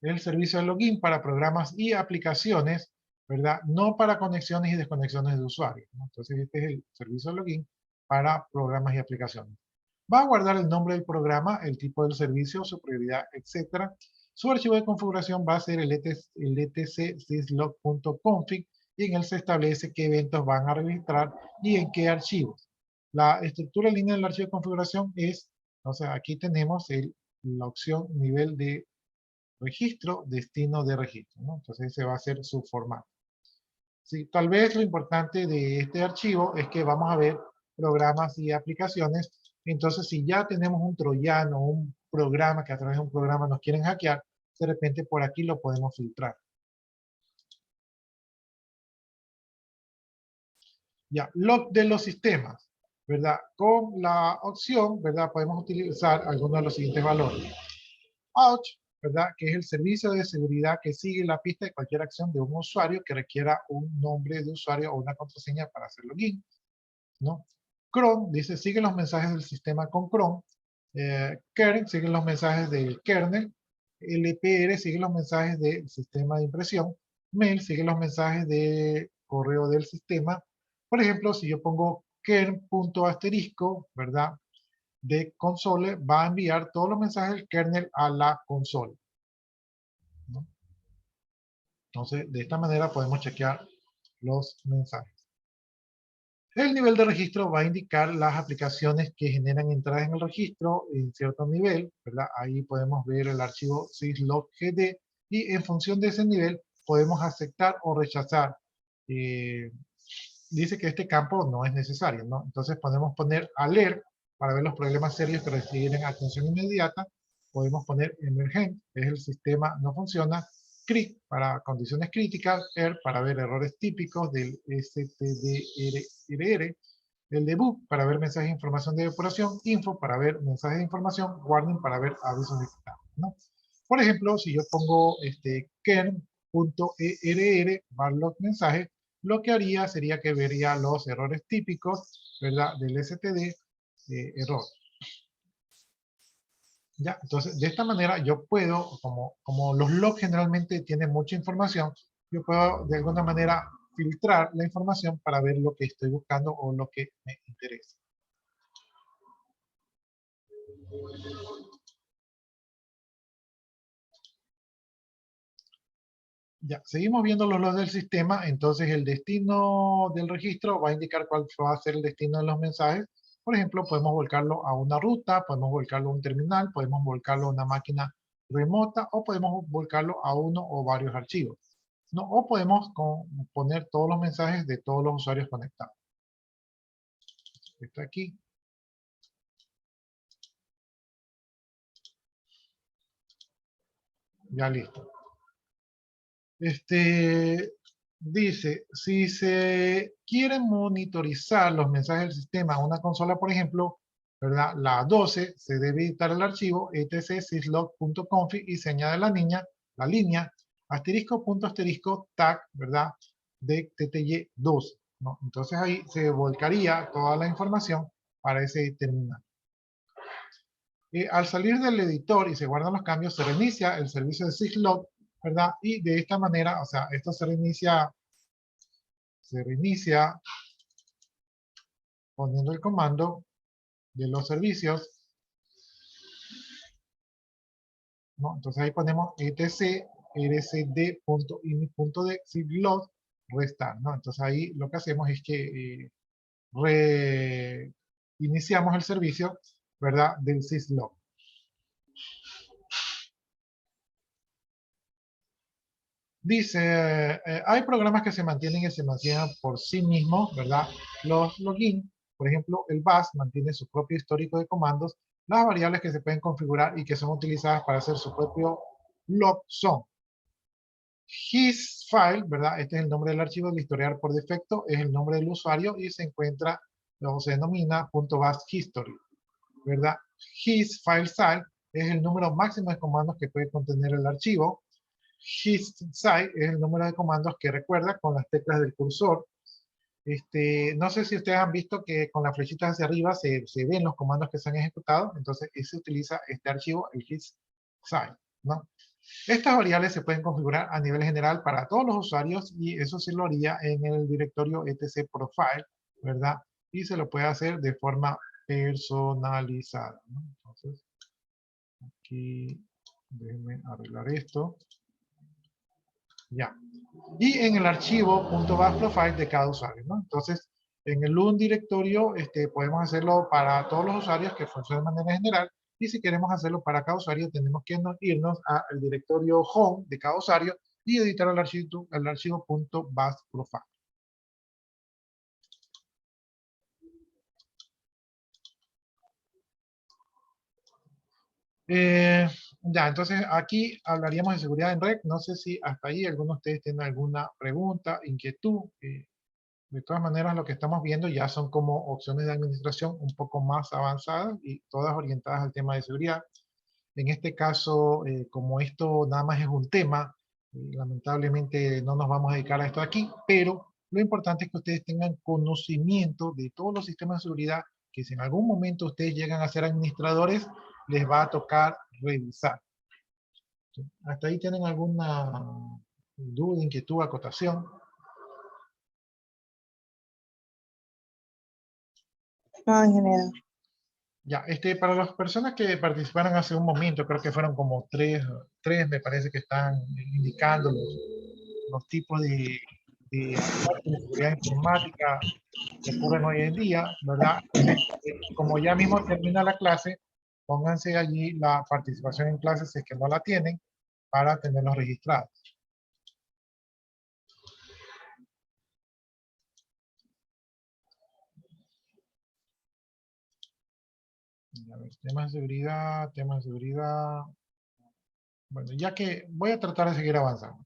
de login para programas y aplicaciones, ¿verdad? No para conexiones y desconexiones de usuarios, ¿no? Entonces este es el servicio de login para programas y aplicaciones. Va a guardar el nombre del programa, el tipo del servicio, su prioridad, etc. Su archivo de configuración va a ser el etc syslog.config y en él se establece qué eventos van a registrar y en qué archivos. La estructura en línea del archivo de configuración es, o sea, aquí tenemos la opción nivel de registro, destino de registro, ¿no? Entonces ese va a ser su formato. Sí, tal vez lo importante de este archivo es que vamos a ver programas y aplicaciones Entonces, si ya tenemos un troyano, un programa que a través de un programa nos quieren hackear, de repente por aquí lo podemos filtrar. Ya, log de los sistemas, ¿verdad? Con la opción, ¿verdad? Podemos utilizar algunos de los siguientes valores. Ouch, ¿verdad? Que es el servicio de seguridad que sigue la pista de cualquier acción de un usuario que requiera un nombre de usuario o una contraseña para hacer login, ¿no? Cron dice, sigue los mensajes del sistema con Cron. Kern sigue los mensajes del kernel. LPR sigue los mensajes del sistema de impresión. Mail sigue los mensajes de correo del sistema. Por ejemplo, si yo pongo kern.asterisco, ¿verdad? De console, va a enviar todos los mensajes del kernel a la consola, ¿no? Entonces, de esta manera podemos chequear los mensajes. El nivel de registro va a indicar las aplicaciones que generan entradas en el registro en cierto nivel, ¿verdad? Ahí podemos ver el archivo syslog.gd y en función de ese nivel podemos aceptar o rechazar. Dice que este campo no es necesario, ¿no? Entonces podemos poner alert para ver los problemas serios que requieren atención inmediata. Podemos poner emergent, que es el sistema no funciona. CRIT para condiciones críticas, ER para ver errores típicos del STDRR, el debug para ver mensajes de información de depuración, info para ver mensajes de información, warning para ver avisos de estado, ¿no? Por ejemplo, si yo pongo kern.err barlog mensaje, lo que haría sería que vería los errores típicos, ¿verdad? Del STD error. ¿Ya? Entonces, de esta manera yo puedo, como los logs generalmente tienen mucha información, yo puedo de alguna manera filtrar la información para ver lo que estoy buscando o lo que me interesa. Ya, seguimos viendo los logs del sistema, entonces el destino del registro va a indicar cuál va a ser el destino de los mensajes. Por ejemplo, podemos volcarlo a una ruta, podemos volcarlo a un terminal, podemos volcarlo a una máquina remota o podemos volcarlo a uno o varios archivos, ¿no? O podemos poner todos los mensajes de todos los usuarios conectados. Está aquí. Ya listo. Dice, si se quieren monitorizar los mensajes del sistema a una consola, por ejemplo, ¿verdad? La 12, se debe editar el archivo etc syslog.config y se añade la línea asterisco tag, ¿verdad? De TTY12, ¿no? Entonces ahí se volcaría toda la información para ese terminal. Al salir del editor y se guardan los cambios, se reinicia el servicio de syslog, ¿verdad? Y de esta manera, o sea, esto se reinicia poniendo el comando de los servicios, ¿no? Entonces ahí ponemos etc rsd.init.d syslog restart, ¿no? Entonces ahí lo que hacemos es que reiniciamos el servicio, ¿verdad? Del syslog. Dice, hay programas que se mantienen y se mantienen por sí mismos, ¿verdad? Los login, por ejemplo, el bash mantiene su propio histórico de comandos. Las variables que se pueden configurar y que son utilizadas para hacer su propio log son his file, ¿verdad? Este es el nombre del archivo, el historial por defecto es el nombre del usuario y se encuentra, o se denomina .bash history, ¿verdad? His file size es el número máximo de comandos que puede contener el archivo. His size es el número de comandos que recuerda con las teclas del cursor. No sé si ustedes han visto que con las flechitas hacia arriba se ven los comandos que se han ejecutado, entonces se utiliza este archivo, el his size, ¿no? Estas variables se pueden configurar a nivel general para todos los usuarios y eso se lo haría en el directorio etc profile, ¿verdad? Y se lo puede hacer de forma personalizada, ¿no? Entonces, aquí, déjenme arreglar esto. Ya. Y en el archivo .bash profile de cada usuario, ¿no? Entonces, en el un directorio podemos hacerlo para todos los usuarios que funciona de manera general y si queremos hacerlo para cada usuario tenemos que irnos al directorio home de cada usuario y editar el archivo .bash profile. Ya, entonces aquí hablaríamos de seguridad en red. No sé si hasta ahí alguno de ustedes tiene alguna pregunta, inquietud. De todas maneras, lo que estamos viendo ya son como opciones de administración un poco más avanzadas y todas orientadas al tema de seguridad. En este caso, como esto nada más es un tema, lamentablemente no nos vamos a dedicar a esto aquí, pero lo importante es que ustedes tengan conocimiento de todos los sistemas de seguridad que si en algún momento ustedes llegan a ser administradores, les va a tocar revisar. ¿Hasta ahí tienen alguna duda, inquietud, acotación? No, ingeniero. Ya, para las personas que participaron hace un momento, creo que fueron como tres me parece que están indicando los tipos de ataques de seguridad informática que ocurren hoy en día, ¿verdad? Entonces, como ya mismo termina la clase, pónganse allí la participación en clase si es que no la tienen, para tenerlos registrados. A ver, temas de seguridad, temas de seguridad. Bueno, ya que voy a tratar de seguir avanzando.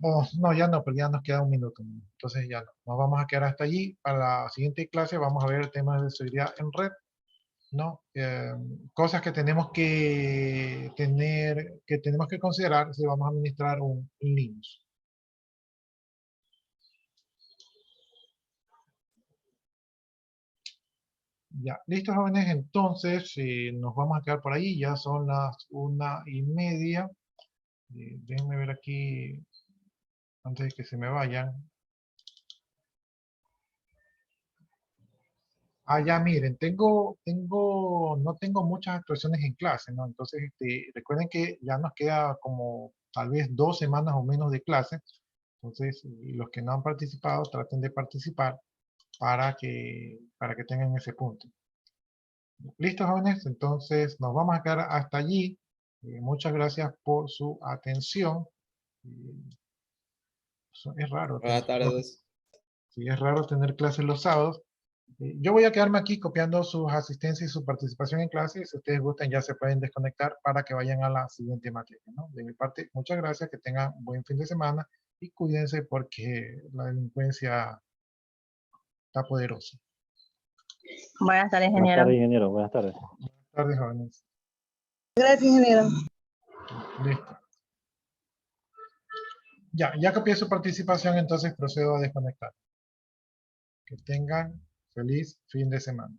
Oh, no, ya no, pero ya nos queda un minuto. Entonces ya no. Nos vamos a quedar hasta allí. Para la siguiente clase vamos a ver temas de seguridad en red, ¿no? Cosas que tenemos que tener, que tenemos que considerar si vamos a administrar un Linux. Ya, listo jóvenes, entonces nos vamos a quedar por ahí, ya son las 1:30. Déjenme ver aquí, antes de que se me vayan. Ah, ya miren, no tengo muchas actuaciones en clase, ¿no? Entonces, recuerden que ya nos queda como tal vez 2 semanas o menos de clase. Entonces, los que no han participado, traten de participar para que tengan ese punto. Listo, jóvenes, entonces nos vamos a quedar hasta allí. Muchas gracias por su atención. Es raro Buenas tardes. sí, es raro tener clases los sábados. Yo voy a quedarme aquí copiando sus asistencias y su participación en clase. Si ustedes gustan, ya se pueden desconectar para que vayan a la siguiente materia, ¿no? De mi parte, muchas gracias, que tengan un buen fin de semana y cuídense porque la delincuencia está poderosa. Buenas tardes, Buenas ingeniero. tardes, ingeniero. Buenas tardes. Buenas tardes, jóvenes. Gracias, ingeniero. Listo. Ya copié su participación, entonces procedo a desconectar. Que tengan feliz fin de semana.